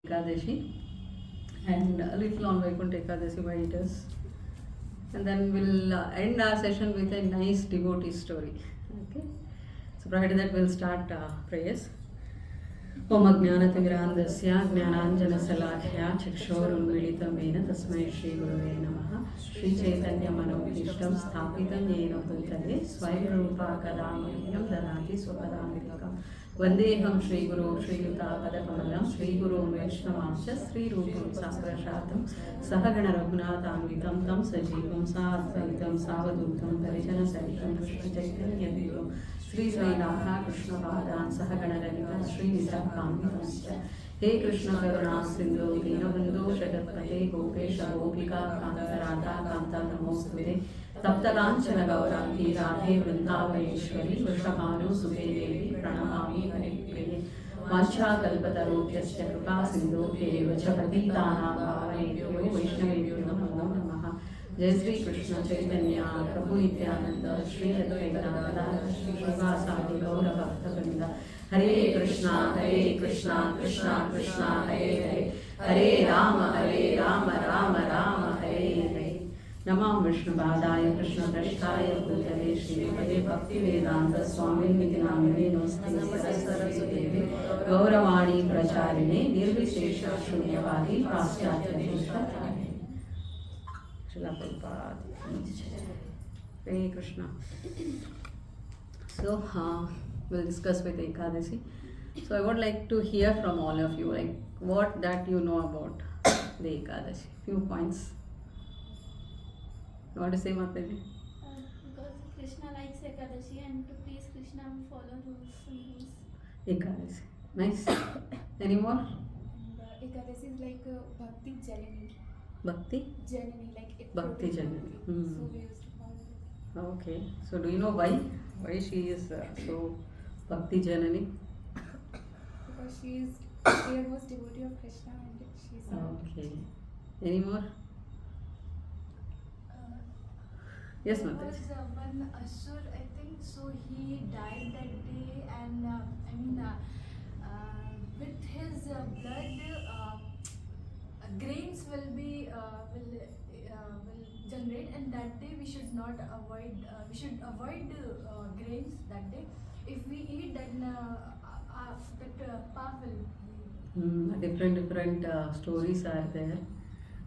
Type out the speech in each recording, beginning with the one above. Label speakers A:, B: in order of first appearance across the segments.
A: Ekadashi and a little on Vaikuntha Ekadashi, why it is. And then we'll end our session with a nice devotee story. Okay. So prior to that, we'll start prayers. Om Ajnanatimirandasya Jnananjanasalakya Chakshorunmilitamena Tasmai Shri Gurave Namaha Shri Chaitanya Manobhishtam Sthapitam Yena Bhutale Swayamrupa Kadamahyam Darati Swapadamrikam Vandeham Shri Guru Shri Yuta Padakamalam Shri Guru Vaishnavamsha Shri Rupam Saprashatam Sahagana Raghunathanvitam Tam Sajivam Sadvaitam Savadutam Parijana Sahitam Krishna Chaitanya Devam Sri Sai Radha Krishna Padan Sahagana Lalita Sri Nisarkamita He Krishna Karuna Sindhu Dinabandhu Shagatpate Gopesha Gopika Kanta Radha Kanta Namostute Tapta Kanchana Gaurangi Radhe Vrindavayeshwari Vrishabhanu Sube Devi Pranamami Haripriye Vansha Kalpatarubhyasya Kripa Sindhu Vacha Patitanam Bhavanebhyo Vaishnavebhyo Namo Namaha Jai Sri Krishna Chaitanya Prabhu Nityananda Shri Advaita Gadadhara Shri Srivasadi Gaura Bhakta Hare Krishna Krishna Krishna Hare Hare Rama Rama Rama Hare Hare Namam Vishnuvadaya Krishna Prasthaya Bhutale Shri Hare Bhakti Vedanta Swami Niti Namine Namaste Saraswati Gauravani Pracharine Nirvishesha Shunyavadi Paschatya Shishtatari Srila Prabhupada Hare Krishna. So we'll discuss with Ekadashi. So I would like to hear from all of you, like what that you know about the Ekadashi. Few points. You want to say, Mataji?
B: Because Krishna likes Ekadashi, and to please Krishna we follow rules and rules.
A: Ekadashi. Nice. Any more?
C: And Ekadashi is like Bhakti Janani.
A: Bhakti?
C: Janani, like it.
A: Bhakti Janani.
C: So we used to follow it.
A: Okay. So do you know why? Why she is so Bhakti Janani?
C: Because she is the most devotee of Krishna and she's
A: Okay. Any more? Yes,
D: There
A: Mataji.
D: was one Asur, I think, so he died that day, and with his blood, grains will generate, and that day we should not avoid. We should avoid grains that day. If we eat, then that path will.
A: Different stories are there.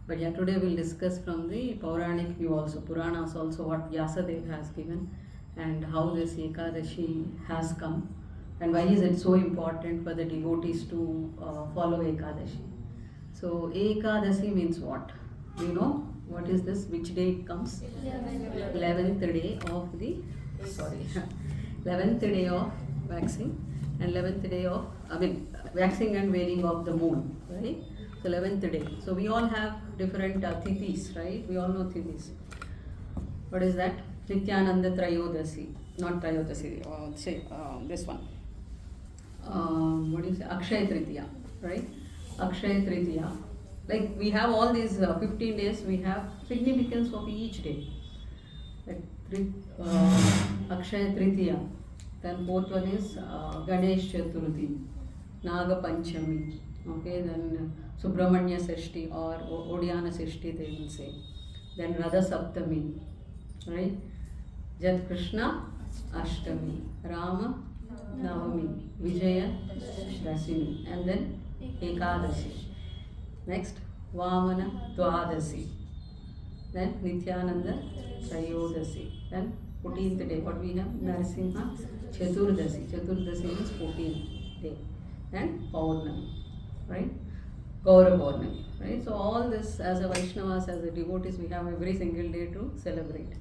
A: But yeah, today we'll discuss from the Puranic view also, Puranas also, what Vyasadeva has given and how this Ekadashi has come and why is it so important for the devotees to follow Ekadashi. So Ekadashi means what? Do you know what is this? Which day it comes? 11th day of the, 11th day of waxing and 11th day of, waxing and waning of the moon, right? So 11th day. So we all have different thithis, right? We all know thithis. What is that? Nityananda Trayodasi. Not Trayodasi, this one. What do you say? Akshaya Tritiya, right? Akshaya Tritiya. Like we have all these 15 days, we have significance of each day. Like Akshaya Tritiya. Then fourth one is Ganesh Chaturthi, Naga Panchami. Okay, then Subramanya Sashti or Odiyana Sashti they will say. Then Radha Saptami, right? Jat Krishna Ashtami, Rama Navami, Vijaya Dasimi, and then Ekadashi. Next, Vamana Dwadasi. Then Nityananda Trayodasi. Then 14th day, what we have? Narasimha Chaturdasi. Chaturdasi means 14th day. And Paurnami, right? Gaura Paurnami, right? So all this as a Vaishnavas, as a devotees, we have every single day to celebrate.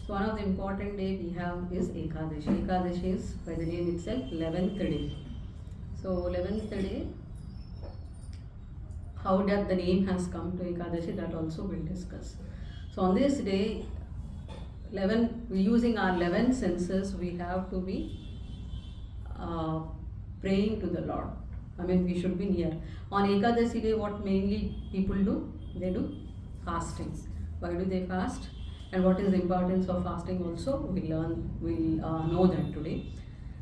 A: So one of the important day we have is Ekadashi. Ekadashi is by the name itself 11th day. So 11th day, how that the name has come to Ekadashi, that also we'll discuss. So on this day, using our 11 senses, we have to be praying to the Lord. We should be near. On Ekadashi day, what mainly people do? They do fasting. Why do they fast? And what is the importance of fasting also? We'll know that today.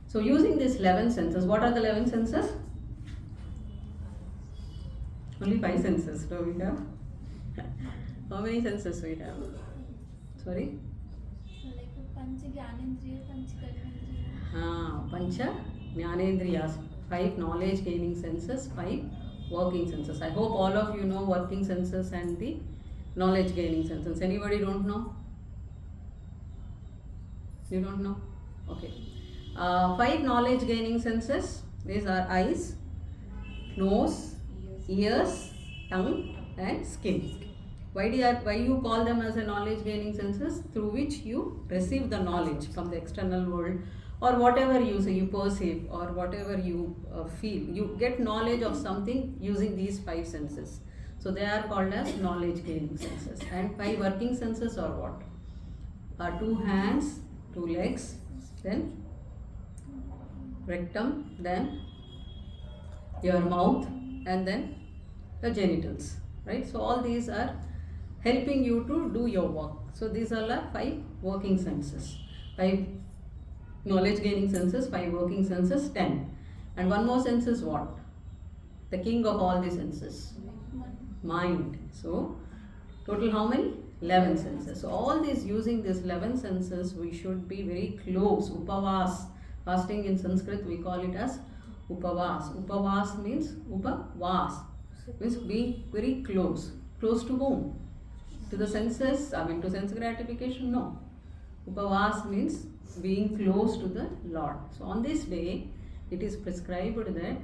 A: So using these 11 senses, what are the 11 senses? Only 5 senses do we have? How many senses we have? Sorry?
B: like Panch Gyanendriya, Panch Karmendriya.
A: Pancha Jnanendriyas, 5 knowledge gaining senses, 5 working senses. I hope all of you know working senses and the knowledge gaining senses. Anybody don't know? You don't know? Okay. 5 knowledge gaining senses. These are eyes, nose, ears, tongue and skin. Why you call them as a knowledge gaining senses? Through which you receive the knowledge from the external world, or whatever you say, you perceive, or whatever you feel. You get knowledge of something using these 5 senses. So they are called as knowledge gaining senses. And 5 working senses are what? 2 hands, 2 legs, then rectum, then your mouth, and then the genitals, right? So all these are helping you to do your work. So these are the 5 working senses. 5 knowledge gaining senses, 5 working senses, 10. And one more sense is what? The king of all the senses. Mind. So total how many? 11 senses. So all these, using these 11 senses, we should be very close. Upavas. Fasting in Sanskrit we call it as upavas. Upavas means upavas. Means being very close. Close to whom? To the senses, to sense gratification? No. Upavas means being close to the Lord. So on this day, it is prescribed that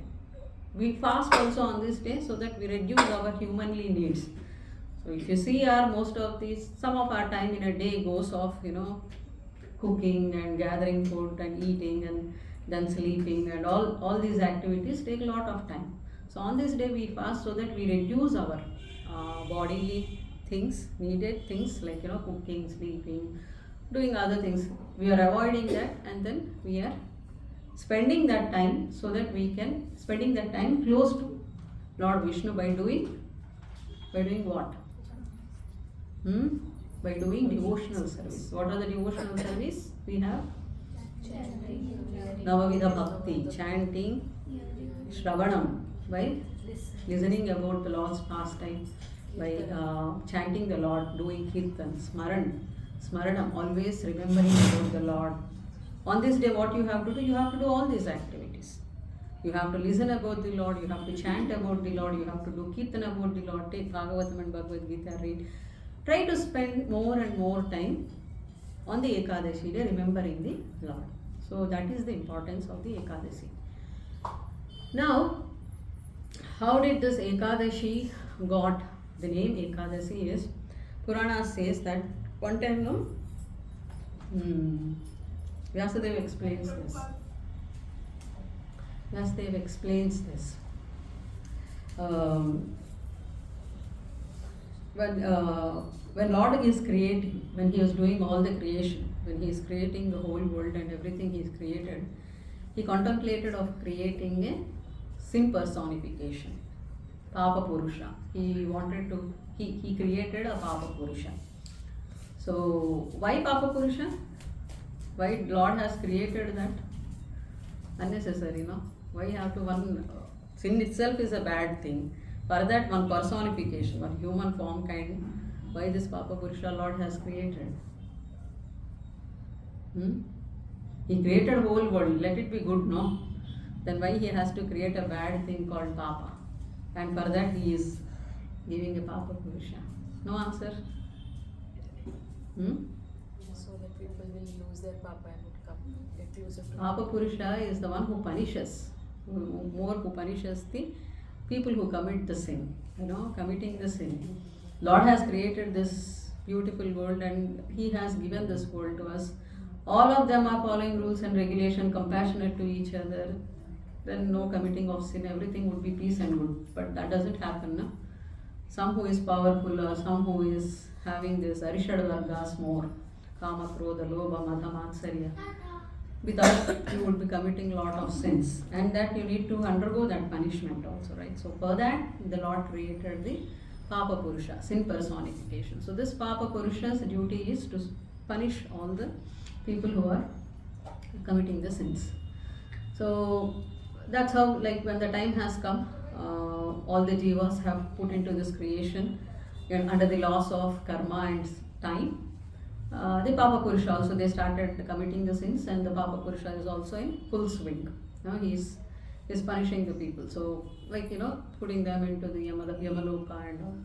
A: we fast also on this day so that we reduce our humanly needs. So if you see some of our time in a day goes off, cooking and gathering food and eating and then sleeping, and all these activities take a lot of time. So on this day we fast so that we reduce our bodily things, needed things like cooking, sleeping, doing other things. We are avoiding that, and then we are spending that time so that we can spending that time close to Lord Vishnu by doing what? By doing devotional service. What are the devotional service we have? Navavidha Bhakti, chanting, Shravanam, by listening about the Lord's pastime, by chanting the Lord, doing Kirtan, Smaranam, always remembering about the Lord. On this day, what you have to do? You have to do all these activities. You have to listen about the Lord, you have to chant about the Lord, you have to do Kirtan about the Lord, take Bhagavatam and Bhagavad Gita, read. Try to spend more and more time on the Ekadashi day remembering the Lord. So that is the importance of the Ekadashi. Now, how did this Ekadashi got the name Ekadashi is, Purana says that one time, no? Vyasadeva explains this. Vyasadeva explains this. When Lord is creating, when He is doing all the creation, when He is creating the whole world and everything He has created, He contemplated of creating a sin personification, Papa Purusha. He created a Papa Purusha. So why Papa Purusha? Why Lord has created that? Unnecessary, no? Why have to sin itself is a bad thing. For that one personification, one human form kind, why this Papa Purusha Lord has created? He created whole world, let it be good, no? Then why He has to create a bad thing called Papa? And for that He is giving a Papa Purusha. No answer?
E: So that people will lose their Papa and would come get closer to
A: Papa Purusha is the one who punishes, who punishes the people who commit the sin, committing the sin. Lord has created this beautiful world and He has given this world to us. All of them are following rules and regulation, compassionate to each other. Then no committing of sin, everything would be peace and good. But that doesn't happen, no? Some who is powerful or some who is having this Arishad Vargas more, Kama, Krodha, Lobha, Mata, Matsarya. Without, you would be committing a lot of sins, and that you need to undergo that punishment also, right? So for that, the Lord created the Papa Purusha, sin personification. So this Papa Purusha's duty is to punish all the people who are committing the sins. So that's how, like when the time has come, all the jivas have put into this creation, and under the laws of karma and time. The Papa Purusha also, they started committing the sins, and the Papa Purusha is also in full swing. He's punishing the people. So, like, putting them into the Yamaloka and all.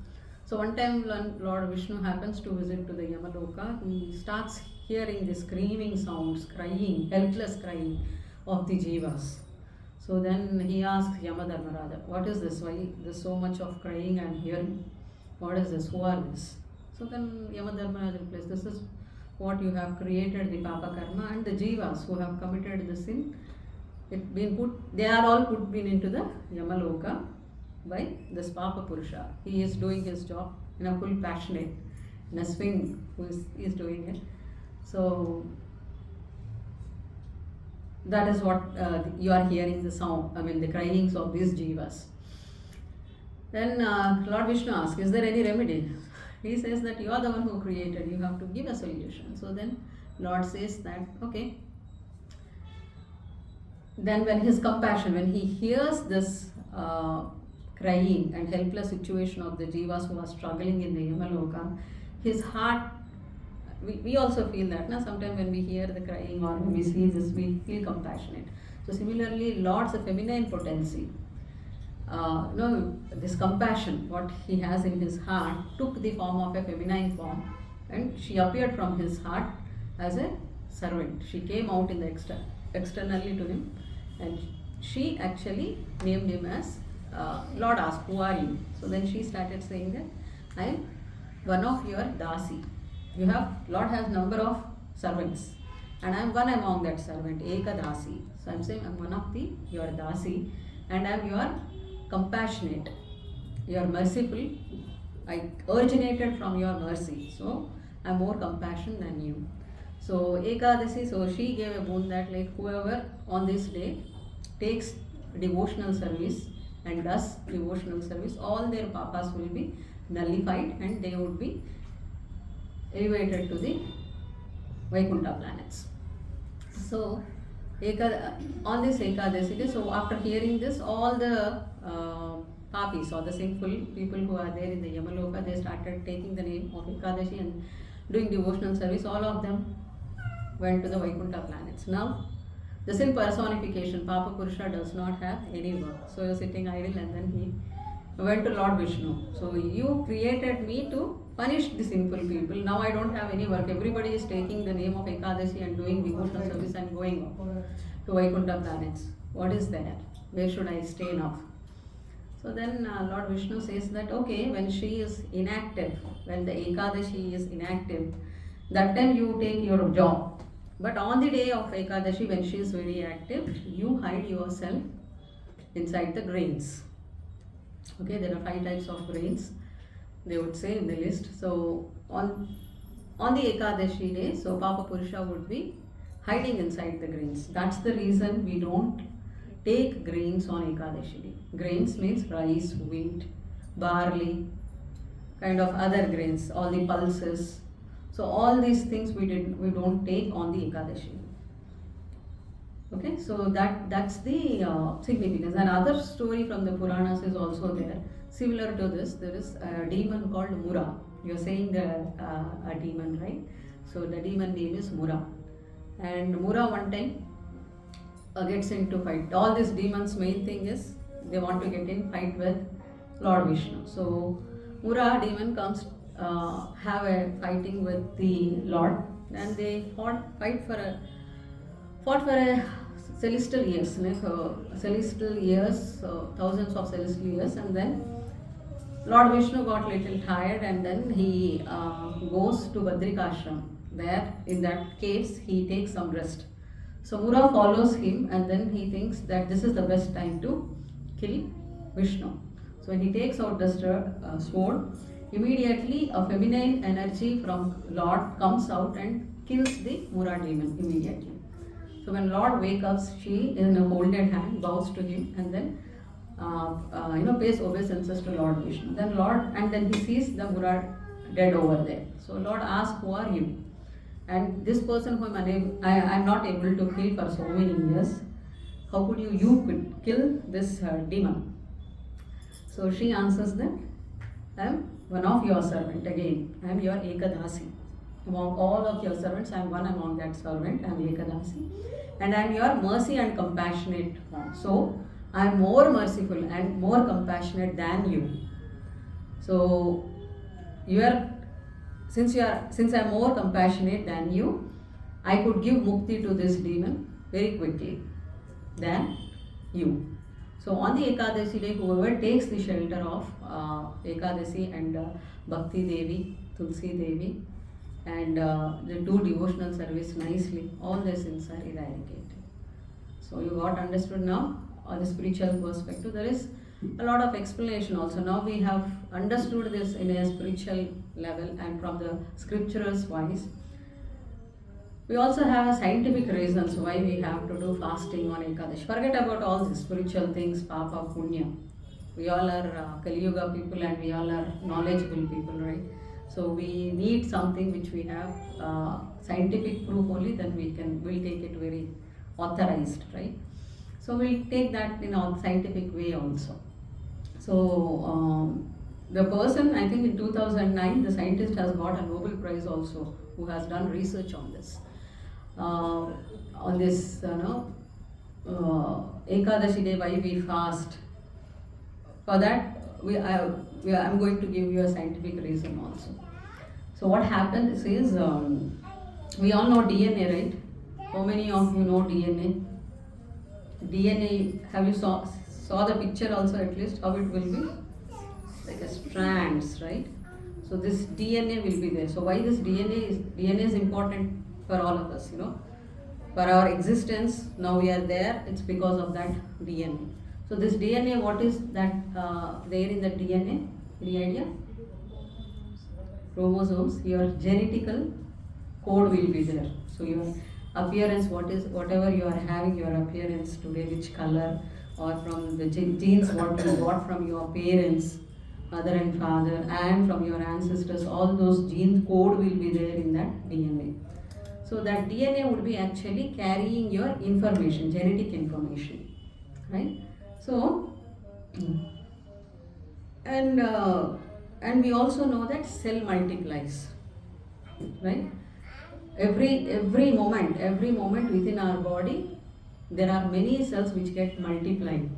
A: So, one time when Lord Vishnu happens to visit to the Yamaloka, he starts hearing the screaming sounds, crying, helpless crying of the jivas. So then he asks Yamadharmaraja, what is this? Why there's so much of crying and hearing? What is this? Who are this? So then Yamadharmaraja replies, this is what you have created, the Papa Karma, and the Jivas who have committed the sin. They are all put into the Yamaloka by this Papa Purusha. He is doing his job in a full passionate, in a swing, he is doing it. So that is what you are hearing the sound, the cryings of these jivas. Then Lord Vishnu asks, is there any remedy? He says that you are the one who created, you have to give a solution. So then Lord says that, okay. Then when his compassion, when he hears this crying and helpless situation of the jivas who are struggling in the Yamaloka, his heart, we also feel that, sometimes when we hear the crying or when we see this, we feel compassionate. So similarly, Lord's feminine potency, this compassion, what he has in his heart, took the form of a feminine form, and she appeared from his heart as a servant. She came out in the externally to him, and she actually named him as, Lord asked, who are you? So then she started saying that, I am one of your dasi. Lord has number of servants, and I am one among that servant, Ekadashi. So I am saying I am one of your dasi, and I am your compassionate, you are merciful. I originated from your mercy, so I am more compassionate than you. So Ekadashi, so she gave a boon that like whoever on this day takes devotional service and does devotional service, all their papas will be nullified and they would be elevated to the Vaikuntha planets. So on this Ekadashi, so after hearing this, all the papis or the sinful people who are there in the Yamaloka, they started taking the name of Ekadashi and doing devotional service. All of them went to the Vaikuntha planets. Now, the sin personification, Papa Purusha does not have any work. So he was sitting idle, and then he went to Lord Vishnu. So you created me to punish the sinful people. Now I don't have any work. Everybody is taking the name of Ekadashi and doing devotional service and going to Vaikuntha planets. What is that? Where should I stay now? So then Lord Vishnu says that, okay, when she is inactive, when the Ekadashi is inactive, that time you take your job. But on the day of Ekadashi, when she is very active, you hide yourself inside the grains. Okay, there are 5 types of grains, they would say in the list. So on the Ekadashi day, so Papa Purusha would be hiding inside the grains. That's the reason we don't take grains on Ekadashi day. Grains means rice, wheat, barley, kind of other grains, all the pulses. So all these things we don't take on the Ekadashi. Okay, so that's the significance. Another story from the Puranas is also there. Similar to this, there is a demon called Mura. You are saying a demon, right? So the demon name is Mura. And Mura one time gets into fight. All these demons' main thing is they want to get in fight with Lord Vishnu. So Mura demon comes have a fighting with the Lord, and they fought for a celestial years, thousands of celestial years, and then Lord Vishnu got little tired, and then he goes to Badrikashram. There in that caves he takes some rest. So Mura follows him, and then he thinks that this is the best time to kill Vishnu. So when he takes out the sword, immediately a feminine energy from Lord comes out and kills the Mura demon immediately. So when Lord wakes up, she in a folded hand bows to him, and then pays obeisances to Lord Vishnu. Then he sees the Mura dead over there. So Lord asks, who are you? And this person whom I am not able to kill for so many years, how could you could kill this demon? So she answers that I am one of your servant again. I am your Ekadashi. Among all of your servants, I am one among that servant. I am Ekadashi. And I am your mercy and compassionate one. So I am more merciful and more compassionate than you. So you are since I am more compassionate than you, I could give mukti to this demon very quickly than you. So on the Ekadashi day, whoever takes the shelter of Ekadashi and Bhakti Devi, Tulsi Devi, and the do devotional service nicely, all their sins are eradicated. So you got understood now on the spiritual perspective. There is a lot of explanation also. Now we have understood this in a spiritual level and from the scriptures wise. We also have a scientific reasons why we have to do fasting on Ekadashi. Forget about all these spiritual things, Papa, Punya. We all are Kali Yuga people and we all are knowledgeable people, right? So we need something which we have scientific proof only, then we'll take it very authorized, right? So we'll take that in a scientific way also. So the person, I think in 2009, the scientist has got a Nobel Prize also, who has done research on this. On this, Ekadashi day, why we fast. For that, I'm going to give you a scientific reason also. So what happens is, we all know DNA, right? How many of you know DNA? DNA, have you saw the picture also at least, how it will be? Like a strands, right? So this DNA will be there. So why this DNA is important for all of us, for our existence. Now we are there, it's because of that DNA. So this DNA, what is that there in the DNA? Any idea? Chromosomes. Your genetical code will be there. So your appearance, whatever you are having, your appearance today, which color, or from the genes what you got from your parents, mother and father, and from your ancestors, all those gene code will be there in that DNA. So that DNA would be actually carrying your information, genetic information, right? So, and we also know that cell multiplies, right? Every moment within our body, there are many cells which get multiplied.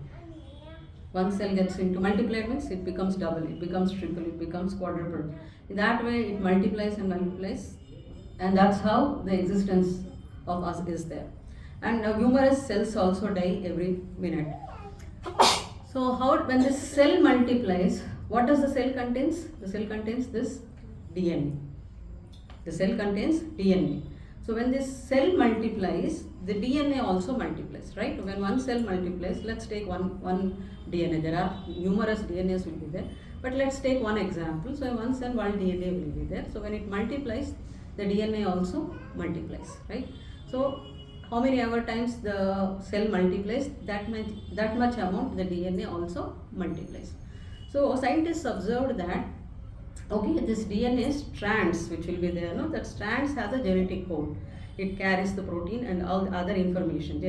A: One cell gets into multiplied means it becomes double, it becomes triple, it becomes quadruple. In that way, it multiplies and multiplies, and that's how the existence of us is there. And numerous cells also die every minute. So when this cell multiplies, what does the cell contains? The cell contains this DNA. The cell contains DNA. So when this cell multiplies, the DNA also multiplies, right? When one cell multiplies, let's take one DNA. There are numerous DNAs will be there, but let's take one example. So one cell, one DNA will be there. So when it multiplies, the DNA also multiplies, right? So how many ever times the cell multiplies, that much amount the DNA also multiplies. So scientists observed that, okay, this DNA strands which will be there, that strands has a genetic code. It carries the protein and all the other information,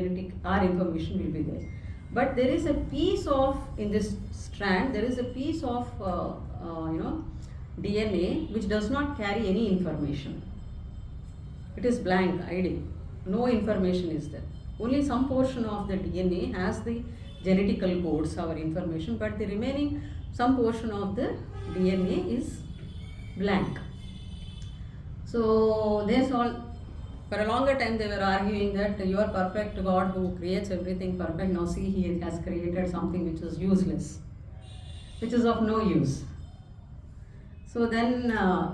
A: our information will be there. But there is a piece of, in this strand, there is a piece of, DNA which does not carry any information. It is blank, idle. No information is there. Only some portion of the DNA has the genetical codes, our information, but the remaining some portion of the DNA is blank. So for a longer time they were arguing that you are perfect God who creates everything perfect. Now see, he has created something which is useless, which is of no use. So then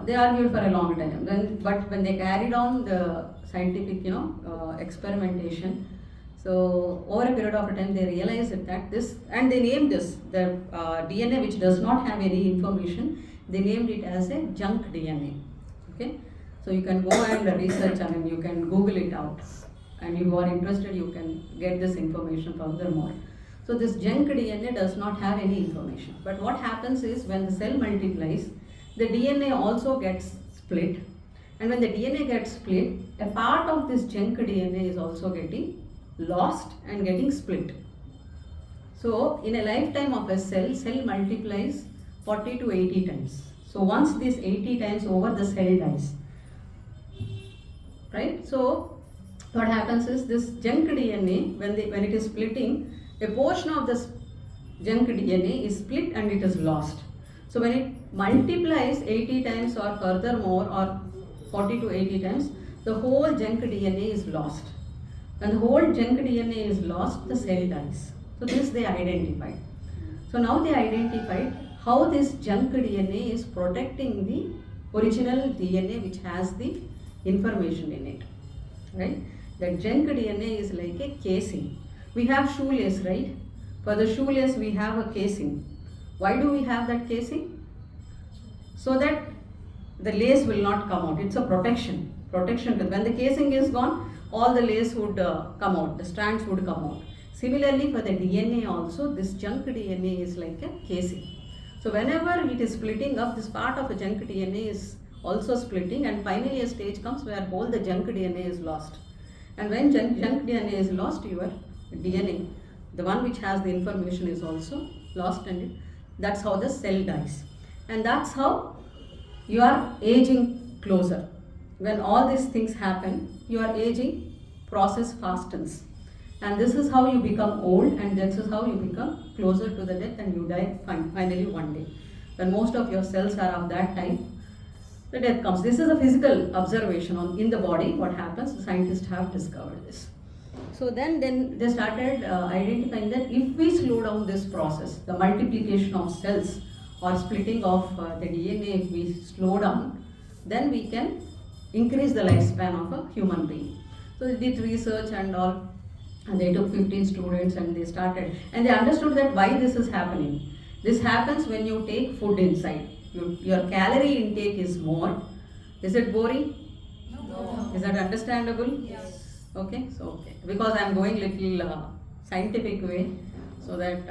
A: they argued for a long time. But when they carried on the scientific, experimentation, so over a period of time they realized that this, and they named this, the DNA which does not have any information, they named it as a junk DNA. Okay, so you can go and research, you can Google it out, and you are interested, you can get this information furthermore. So this junk DNA does not have any information. But what happens is when the cell multiplies, the DNA also gets split, and when the DNA gets split, a part of this junk DNA is also getting lost and getting split. So So in a lifetime of a cell multiplies 40 to 80 times. So once this 80 times over, the cell dies. Right? So what happens is this junk DNA, when it is splitting, a portion of this junk DNA is split and it is lost. So when it multiplies 80 times or furthermore, or 40 to 80 times, the whole junk DNA is lost. When the whole junk DNA is lost, the cell dies. So this they identified. So now they identified how this junk DNA is protecting the original DNA which has the information in it. Right? That junk DNA is like a casing. We have shoelace, right? For the shoelace we have a casing. Why do we have that casing? So that the lace will not come out. It's a protection. Protection. When the casing is gone, all the lace would come out. The strands would come out. Similarly, for the DNA also, this junk DNA is like a casing. So whenever it is splitting up, this part of a junk DNA is also splitting, and finally a stage comes where whole the junk DNA is lost. And when junk DNA is lost, your DNA, the one which has the information, is also lost, and that's how the cell dies. And that's how you are aging closer. When all these things happen, your aging process fastens. And this is how you become old, and this is how you become closer to the death, and you die finally one day. When most of your cells are of that time, the death comes. This is a physical observation in the body. What happens? The scientists have discovered this. So then they started identifying that if we slow down this process, the multiplication of cells or splitting of the DNA, if we slow down, then we can increase the lifespan of a human being. So they did research and all, and they took 15 students and they started, and they understood that why this is happening. This happens when you take food inside. Your calorie intake is more. Is it boring?
E: No.
A: Is that understandable?
E: Yes.
A: Okay, so okay. Because I am going little scientific way, so that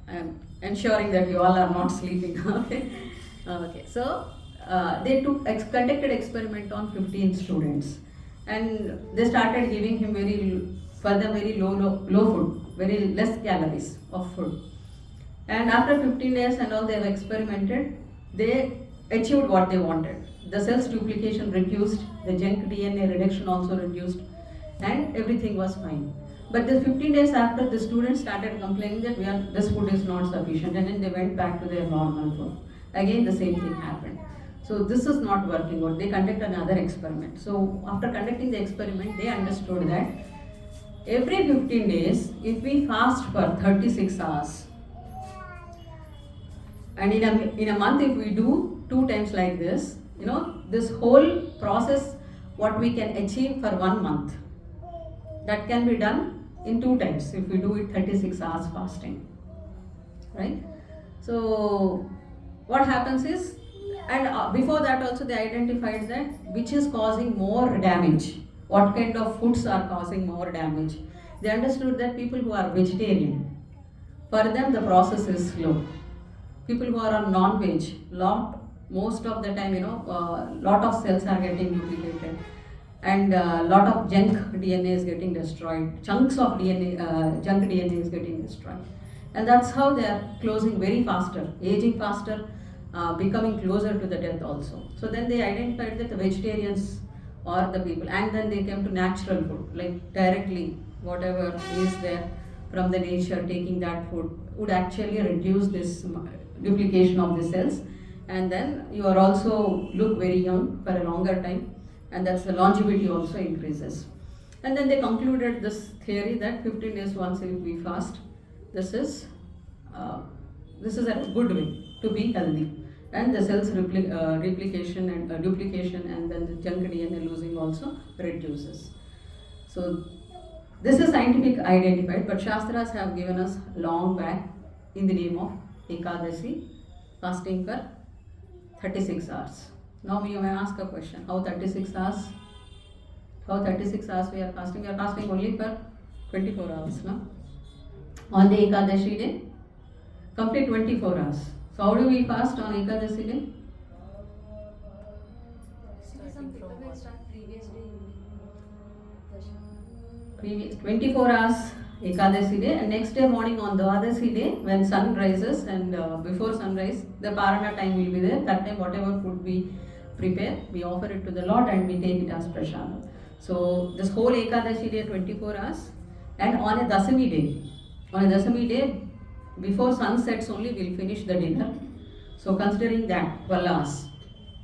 A: I am ensuring that you all are not sleeping. Okay. Okay. So they conducted experiment on 15 students, and they started giving him very low food, very less calories of food. And after 15 days and all, they have experimented. They achieved what they wanted. The cells duplication reduced, the junk DNA reduction also reduced, and everything was fine. But the 15 days after, the students started complaining that this food is not sufficient, and then they went back to their normal food. Again, the same thing happened. So this is not working out. They conduct another experiment. So after conducting the experiment, they understood that every 15 days, if we fast for 36 hours, and in a month, if we do 2 times like this, this whole process, what we can achieve for 1 month, that can be done in 2 times if we do it 36 hours fasting, right? So what happens is, and before that also they identified that which is causing more damage, what kind of foods are causing more damage. They understood that people who are vegetarian, for them the process is slow. People who are on non-veg, most of the time, lot of cells are getting duplicated, and lot of junk DNA is getting destroyed. Chunks of junk DNA is getting destroyed, and that's how they are closing very faster, aging faster, becoming closer to the death also. So then they identified that the vegetarians are the people, and then they came to natural food, like directly whatever is there from the nature, taking that food would actually reduce this duplication of the cells, and then you are also look very young for a longer time, and that's the longevity also increases. And then they concluded this theory that 15 days once if we fast, this is a good way to be healthy, and the cells replication and duplication, and then the junk DNA losing also reduces. So this is scientific identified, but Shastras have given us long back in the name of Ekadashi, fasting for 36 hours. Now you may ask a question, how 36 hours? How 36 hours we are fasting? We are fasting only for 24 hours, no? On the Ekadashi day, complete 24 hours. So how do we fast on Ekadashi day?
E: Starting from what?
A: Previous 24 hours Ekadashi day, and next day morning on Dwadasi day, when sun rises and before sunrise, the Parana time will be there. That time, whatever food we prepare, we offer it to the Lord and we take it as prashadam. So this whole Ekadashi day, 24 hours, and on a Dasami day, before sun sets only, we'll finish the dinner. So considering that, 12 hours.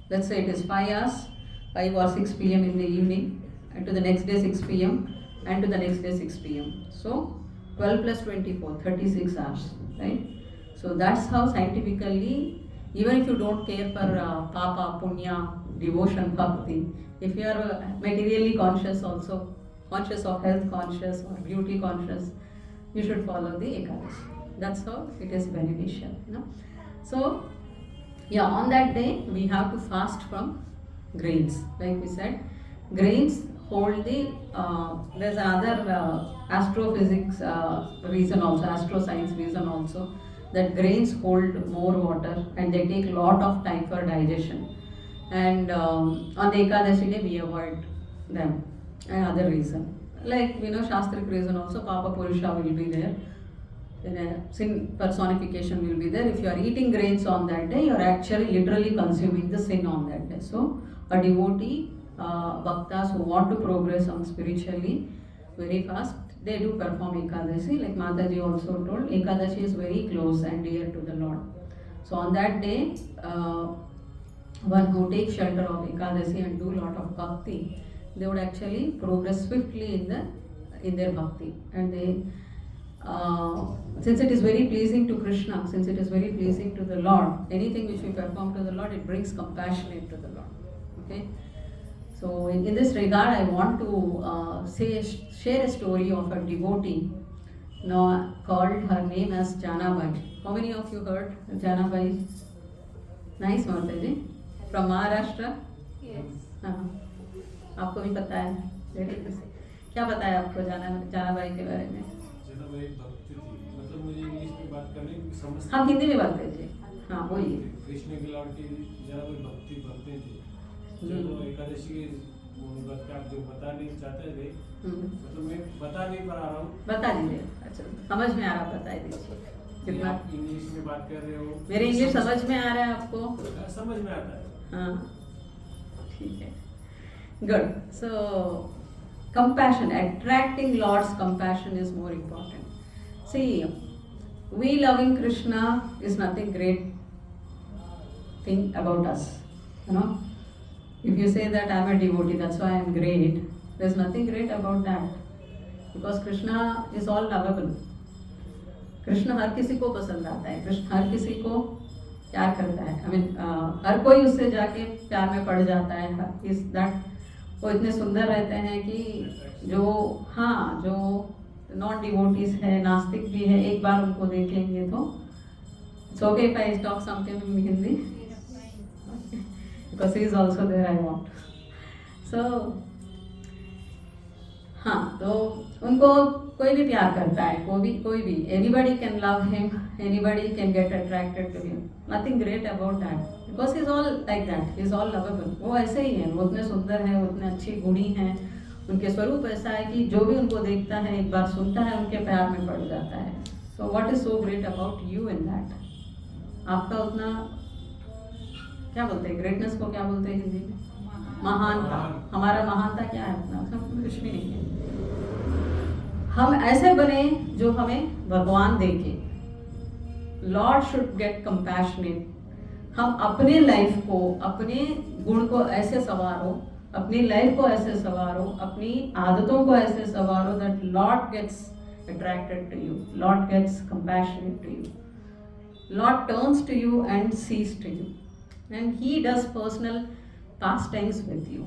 A: Let's say it is 5 hours, 5 or 6 p.m. in the evening, and to the next day 6 p.m. and to the next day 6 p.m. So 12 plus 24, 36 hours, right? So that's how scientifically, even if you don't care for papa, punya, devotion, bhakti, if you are materially conscious also, conscious of health conscious or beauty conscious, you should follow the Ekadashi. That's how it is beneficial, you know. So yeah, on that day we have to fast from grains. Like we said, grains hold the there's another astrophysics reason also, astroscience reason also, that grains hold more water and they take lot of time for digestion. And on the Ekadashi day we avoid them. Another reason, like we know, Shastric reason also, Papa Purusha will be there. Then a sin personification will be there. If you are eating grains on that day, you are actually literally consuming the sin on that day. So a devotee, bhaktas who want to progress on spiritually very fast, they do perform Ekadashi. Like Mataji also told, Ekadashi is very close and dear to the Lord. So on that day, one who takes shelter of Ekadashi and do lot of bhakti, they would actually progress swiftly in their bhakti, and they since it is very pleasing to Krishna, since it is very pleasing to the Lord, anything which we perform to the Lord, it brings compassion to the Lord. Okay. So in this regard, I want to share a story of a devotee called, her name as Janabai. How many of you heard Janabai? Nice, Mataji. From Maharashtra?
C: Yes.
A: हाँ, आपको भी पता है? Very good. क्या पता है आपको जनाबाई के बारे में?
F: जनाबाई एक भक्त थी, मतलब मुझे इंग्लिश में बात करने की समझ।
A: हम हिंदी में बात करिए। हाँ, बोलिए।
F: कृष्ण के लॉर्ड की जनाबाई भक्ति थी। जो एकादशी बात आप जो बता नहीं चाहते थे, मतलब मैं बता नहीं पा रहा हूँ।
A: बता दीजिए। अच्छा, समझ में आ रहा, बता दीजिए। कितना
F: आप इंग्लिश में बात कर रहे हो?
A: मेरी इंग्लिश समझ में आ रहा है आपको?
F: समझ में आता है।
A: हाँ, ठीक है। Good. So, compassion, attracting Lord's compassion is more important. See, we loving Krishna is nothing great thing about us. You know, if you say that I am a devotee, that's why I am great, there's nothing great about that. Because Krishna is all lovable. Krishna हर किसी को पसंद आता है, कृष्ण हर किसी को प्यार करता है। I mean, हर कोई उससे जाके प्यार में पड़ जाता है। इस दैट वो इतने सुंदर रहते हैं कि जो नॉन डिवोटीज है, नास्तिक भी है, एक बार उनको देख लेंगे तो it's okay if I talk something in Hindi because he is also there I want. So हाँ, तो उनको कोई भी प्यार करता है, कोई भी anybody can love him, anybody can get attracted to him, nothing great about that, because he is all like that, he is all lovable. वो ऐसे ही है, वो उतने सुंदर हैं, वो उतने अच्छी गुणी हैं, उनके स्वरूप ऐसा है कि जो भी उनको देखता है, एक बार सुनता है, उनके प्यार में पड़ जाता है। So what is so great about you in that? आपका उतना क्या बोलते हैं, ग्रेटनेस को क्या बोलते हैं हिंदी में? महानता। हमारा महानता क्या है अपना? उसमें कुछ भी नहीं है। हम ऐसे बने जो हमें भगवान देखे। Lord should get compassionate. हम अपने लाइफ को, अपने गुण को ऐसे संवारो, अपनी लाइफ को ऐसे संवारो, अपनी आदतों को ऐसे संवारो that lord gets attracted to you, lord gets compassionate to you, lord turns to you and sees to you, and he does personal pastimes with you.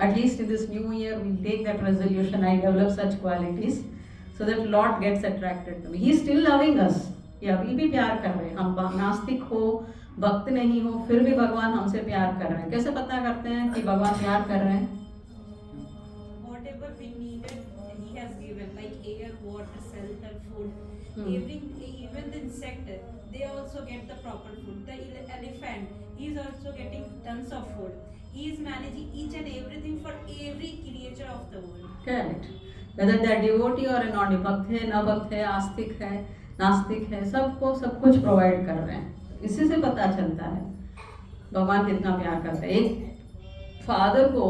A: At least in this new year, we take that resolution. I develop such qualities so that Lord gets attracted to me. He is still loving us. ये अभी भी प्यार कर रहे हैं। हम नास्तिक हो, भक्त नहीं हो, फिर भी भगवान हमसे प्यार कर रहे हैं। कैसे पता करते हैं कि भगवान प्यार कर रहे हैं?
G: Whatever we needed, He has given, like air, water, shelter, food. Even the insect, they also get the proper food. The elephant, he is also getting tons of food. He is managing each and everything for every creature of the world.
A: Correct. whether they are devotee or non भक्त है, न भक्त है, आस्तिक है, नास्तिक है, सबको सब कुछ प्रोवाइड कर रहे हैं। इसी से पता चलता है भगवान कितना प्यार करते हैं। एक फादर को,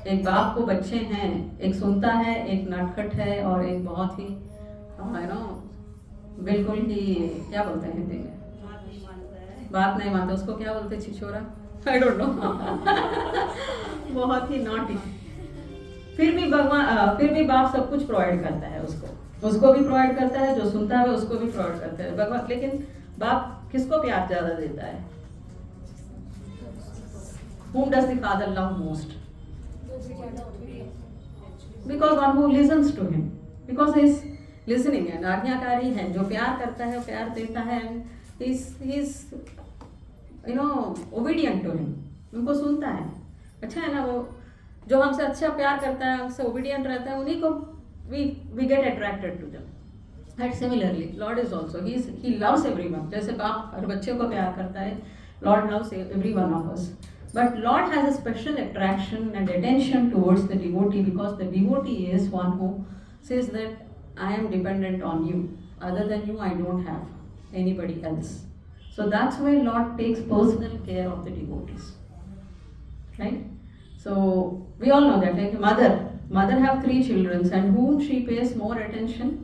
A: एक बाप को बच्चे हैं, एक सुनता है, एक नटखट है और एक बहुत ही यू नो बिल्कुल ही क्या बोलते हैं हिंदी में, बात नहीं मानता, उसको क्या बोलते हैं, छिछोरा, आई डोंट नो बहुत ही नॉटी। फिर भी बाप सब कुछ प्रोवाइड करता है उसको भी प्रोवाइड करता है, जो सुनता है उसको भी प्रोवाइड करता है भगवान। लेकिन बाप किसको प्यार ज्यादा देता है? Whom does the father love most? Because one who listens to him, because he is listening and आज्ञाकारी है, जो प्यार करता है, प्यार देता है, and he is you know obedient to him, उनको सुनता है। अच्छा है ना, वो जो हमसे अच्छा प्यार करता है, हमसे ओबीडियंट रहता है, उन्हीं को we get attracted to them. And similarly, Lord is also, he loves everyone. जैसे बाप हर बच्चे को प्यार करता है, Lord loves every one of us. But Lord has a special attraction and attention towards the devotee, because the devotee is one who says that I am dependent on you. Other than you, I don't have anybody else. So that's why Lord takes personal care of the devotees. Right? So we all know that, like mother have 3 children, and whom she pays more attention.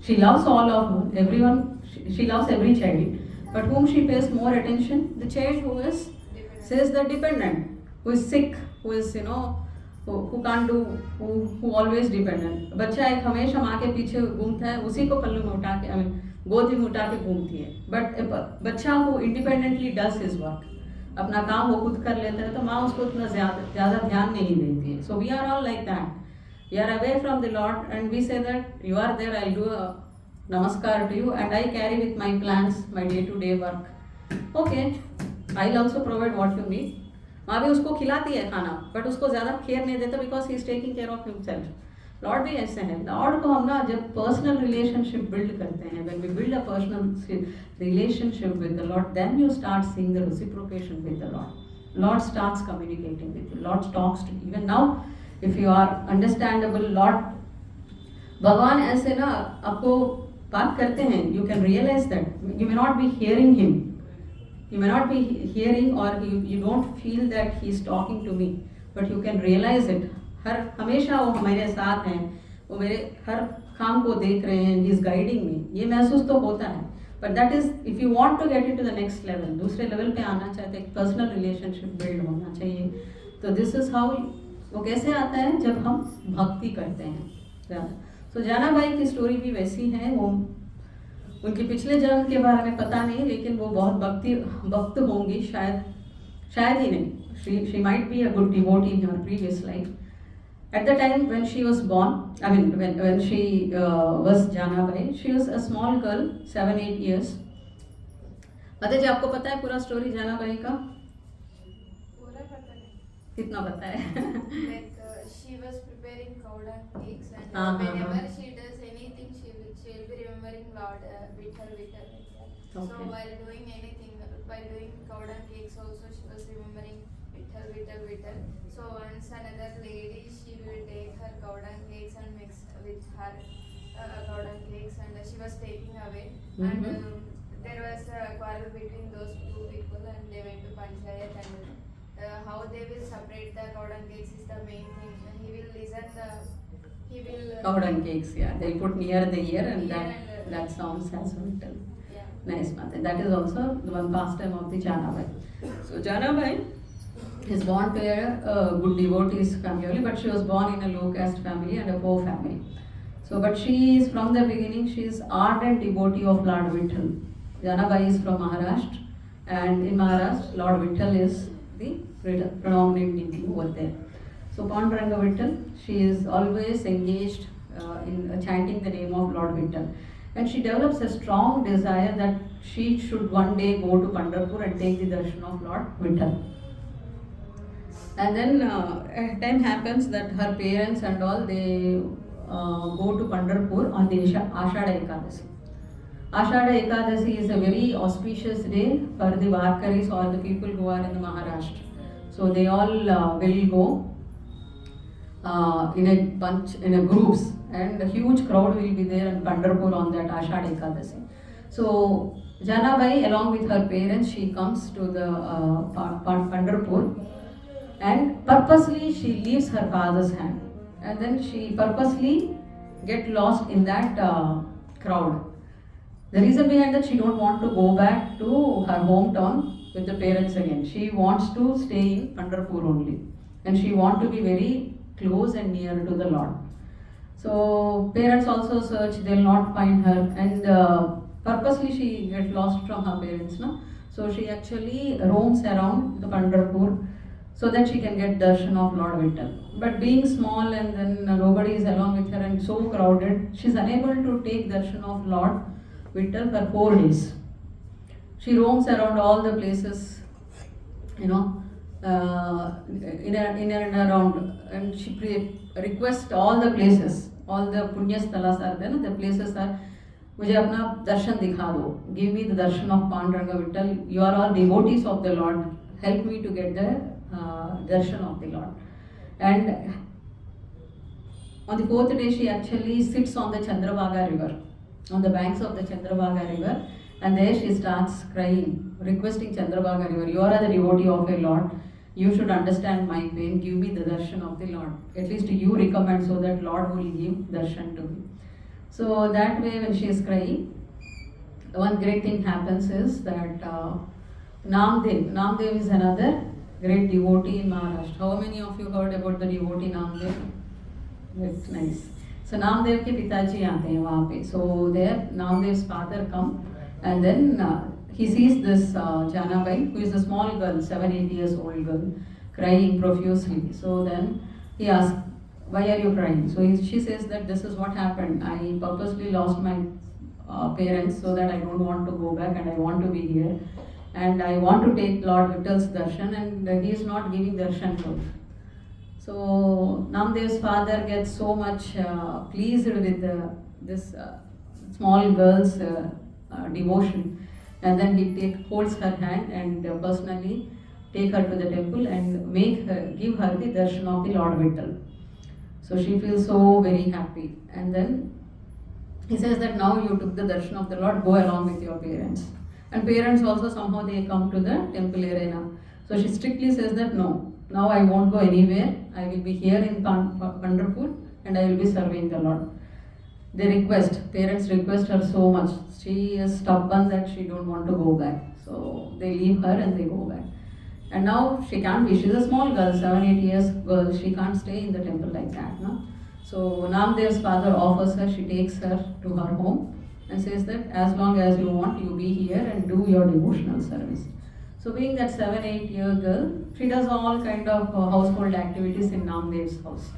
A: She loves all of them, everyone. She loves every child, but whom she pays more attention? The child who is says the dependent, who is sick, who is who can't do, who always dependent. बच्चा एक हमेशा माँ के पीछे घूमता है, उसी को पल्लू में उठा के गोदी में उठा के घूमती है। बट बच्चा who independently does his work, अपना काम वो खुद कर लेता है, तो माँ उसको उतना ज़्यादा ध्यान नहीं देती है। So we are all like that. We are away from the Lord and we say that you are there, I'll do a namaskar to you and I carry with my plans, my day-to-day work. Okay, I'll also provide what you need. माँ भी उसको खिलाती है खाना, but उसको ज़्यादा care नहीं देता, because he is taking care of himself. Lord भी ऐसे हैं। लॉर्ड को हम ना जब पर्सनल रिलेशनशिप बिल्ड करते हैं, when we build a personal relationship with the Lord, then you start seeing the reciprocation with the Lord. Lord starts communicating with you. Lord talks to you. Even now, if you are understandable, Lord, भगवान ऐसे ना आपको बात करते हैं. You can realize that you may not be hearing him. You may not be hearing, or you don't feel that he is talking to me, but you can realize it. हमेशा वो हमारे साथ हैं, वो मेरे हर काम को देख रहे हैं, he is guiding me. ये महसूस तो होता है, but that is if you want to get into the next level, दूसरे लेवल पे आना चाहते हैं, पर्सनल रिलेशनशिप बिल्ड होना चाहिए. तो दिस इज हाउ, वो कैसे आता है जब हम भक्ति करते हैं. तो जाना बाई की स्टोरी भी वैसी है. वो उनके पिछले जन्म के बारे में पता नहीं, लेकिन वो बहुत भक्त होंगी, शायद ही नहीं. She might be a good devotee in her previous life. At the time when she was born, I mean when she was Janabai, she was a small girl, 7-8 years. माता जी आपको पता है पूरा स्टोरी जानाबाई का?
C: पूरा पता नहीं.
A: कितना पता है?
C: Like she was preparing cowda cakes, and whenever she does anything, she will be remembering Lord Vittal. So while doing anything, by doing cowda cakes also, she was remembering Vittal. So once another lady, she will take her cowda cakes and mix with her cowda cakes, and she was taking away. And there was a quarrel between those two people, and they went to Panchayat, and how they will separate the cowda cakes is the main thing. And he will
A: Cowda cakes, yeah. They put near the ear, and that sounds as Vittal.
C: Yeah.
A: Nice, Mata. That is also the one pastime of the Janabai. So Janabai is born to a good devotees family, but she was born in a low caste family and a poor family. So, but she is from the beginning, she is ardent devotee of Lord Vittal. Janabai is from Maharashtra, and in Maharashtra, Lord Vittal is the predominant deity over there. So, Panduranga Vittal, she is always engaged in chanting the name of Lord Vittal. And she develops a strong desire that she should one day go to Pandharpur and take the darshan of Lord Vittal. And then a time happens that her parents and all, they go to Pandharpur on the Ashada Ekadashi. Ashada Ekadashi is a very auspicious day for the Varkaris or the people who are in the Maharashtra. So they all will go. in a bunch, in a groups, and a huge crowd will be there in Pandharpur on that Ashad Ekadashi. So Janabai, along with her parents, she comes to the Pandharpur, and purposely she leaves her father's hand, and then she purposely get lost in that crowd. The reason behind that, she don't want to go back to her hometown with the parents again. She wants to stay in Pandharpur only, and she want to be very close and near to the Lord. So parents also search, they'll not find her, and purposely she get lost from her parents, no? So she actually roams around the Pandharpur so that she can get darshan of Lord Vittal. But being small and then nobody is along with her and so crowded, she is unable to take darshan of Lord Vittal for 4 days. She roams around all the places, you know, in and around, and she requests all the places, all the punya sthalas are there, the places are, मुझे अपना दर्शन दिखा दो, give me the darshan of Panduranga Vittal, you are all devotees of the Lord, help me to get the darshan of the Lord. And on the 4th day she actually sits on the Chandrabhaga river, on the banks of the Chandrabhaga river, and there she starts crying, requesting Chandrabhaga river, you are the devotee of a Lord, you should understand my pain, give me the darshan of the Lord, at least you recommend so that Lord will give darshan to me. So that way when she is crying, one great thing happens is that Namdev is another great devotee in Maharashtra. How many of you heard about the devotee Namdev? That's nice. So Namdev ke pitaji aate hain wahan pe. So there Namdev's father come, and then he sees this Janabai, who is a small girl, 7-8 years old girl, crying profusely. So then he asks, why are you crying? So she says that this is what happened. I purposely lost my parents so that I don't want to go back and I want to be here. And I want to take Lord Vittal's darshan, and he is not giving darshan to me. So Namdev's father gets so much pleased with this small girl's devotion, and then he holds her hand and personally take her to the temple and give her the darshan of the Lord Vittal. So she feels so very happy, and then he says that now you took the darshan of the Lord, go along with your parents. And parents also somehow they come to the temple arena. So she strictly says that no, now I won't go anywhere, I will be here in Pandharpur and I will be serving the Lord. Parents request her so much. She is stubborn that she don't want to go back. So they leave her and they go back. And now she can't be, she's a small girl, 7-8 years girl, she can't stay in the temple like that, no? So Namdev's father offers her, she takes her to her home and says that as long as you want, you be here and do your devotional service. So being that 7-8 year girl, she does all kind of household activities in Namdev's house.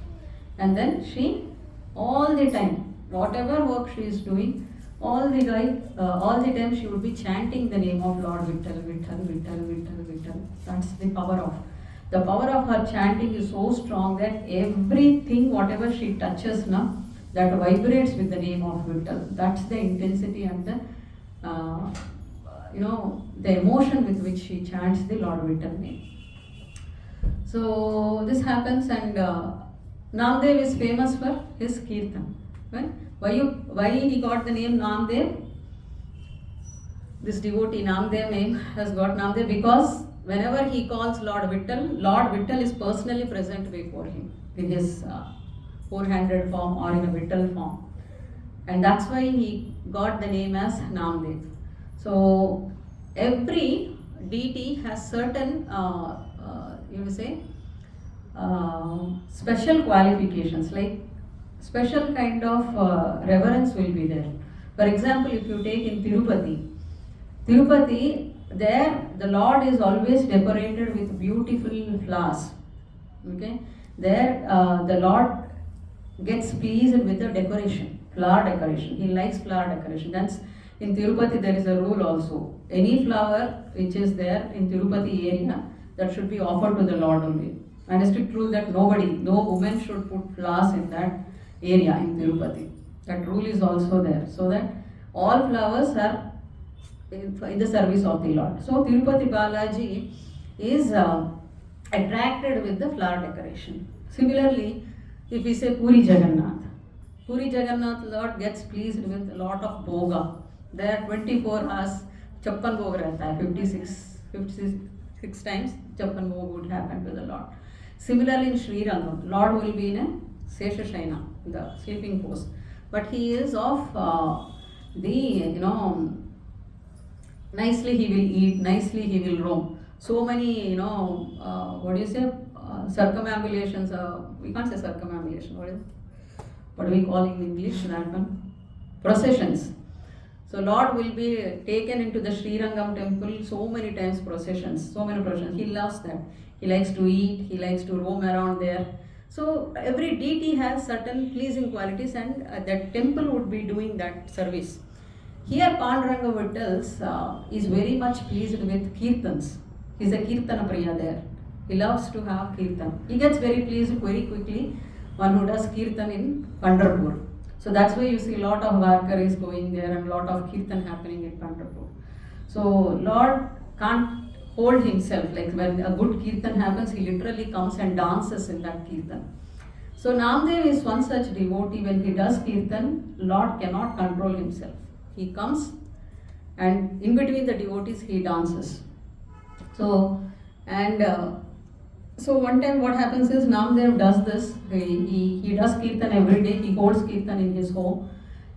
A: And then she, all the time, whatever work she is doing, all the time she would be chanting the name of Lord Vittal, Vittal, Vittal, Vittal, Vittal. That's the power of her chanting is so strong that everything, whatever she touches now, that vibrates with the name of Vittal. That's the intensity and the, the emotion with which she chants the Lord Vittal name. So this happens, and Namdev is famous for his kirtan. Right? Why he got the name Namdev? This devotee Namdev name has got Namdev because whenever he calls Lord Vittal is personally present before him in his four-handed form or in a Vittal form. And that's why he got the name as Namdev. So every deity has certain, special qualifications, like special kind of reverence will be there. For example, if you take in Tirupati, there the Lord is always decorated with beautiful flowers. Okay, there the Lord gets pleased with the decoration, flower decoration. He likes flower decoration. That's in Tirupati there is a rule also. Any flower which is there in Tirupati area, that should be offered to the Lord only. And a strict rule that no woman should put flowers in that area in Tirupati. That rule is also there, so that all flowers are in the service of the Lord. So Tirupati Balaji is attracted with the flower decoration. Similarly, If we say Puri Jagannath, Lord gets pleased with a lot of bhoga. There 24 hours chappan bhog रहता है, 56 times chappan bhog would happen to the Lord. Similarly in Sri Rangam, Lord will be in a Sesha Shaina, the sleeping pose, but he is of nicely he will eat, nicely he will roam. So many, circumambulations, we can't say circumambulation, what do we call in English, that one? Processions. So Lord will be taken into the Sri Rangam temple so many times, processions. He loves that. He likes to eat, he likes to roam around there. So every deity has certain pleasing qualities, and that temple would be doing that service. Here Panduranga Vittals is very much pleased with kirtans. He is a kirtana priya there. He loves to have kirtan. He gets very pleased very quickly, one who does kirtan in Pandharpur. So that's why you see a lot of Varkaris going there and a lot of kirtan happening in Pandharpur. So Lord can't hold himself. Like when a good kirtan happens, he literally comes and dances in that kirtan. So Namdev is one such devotee. When he does kirtan, Lord cannot control himself. He comes and in between the devotees he dances. So one time what happens is Namdev does this. He does kirtan every day. He holds kirtan in his home,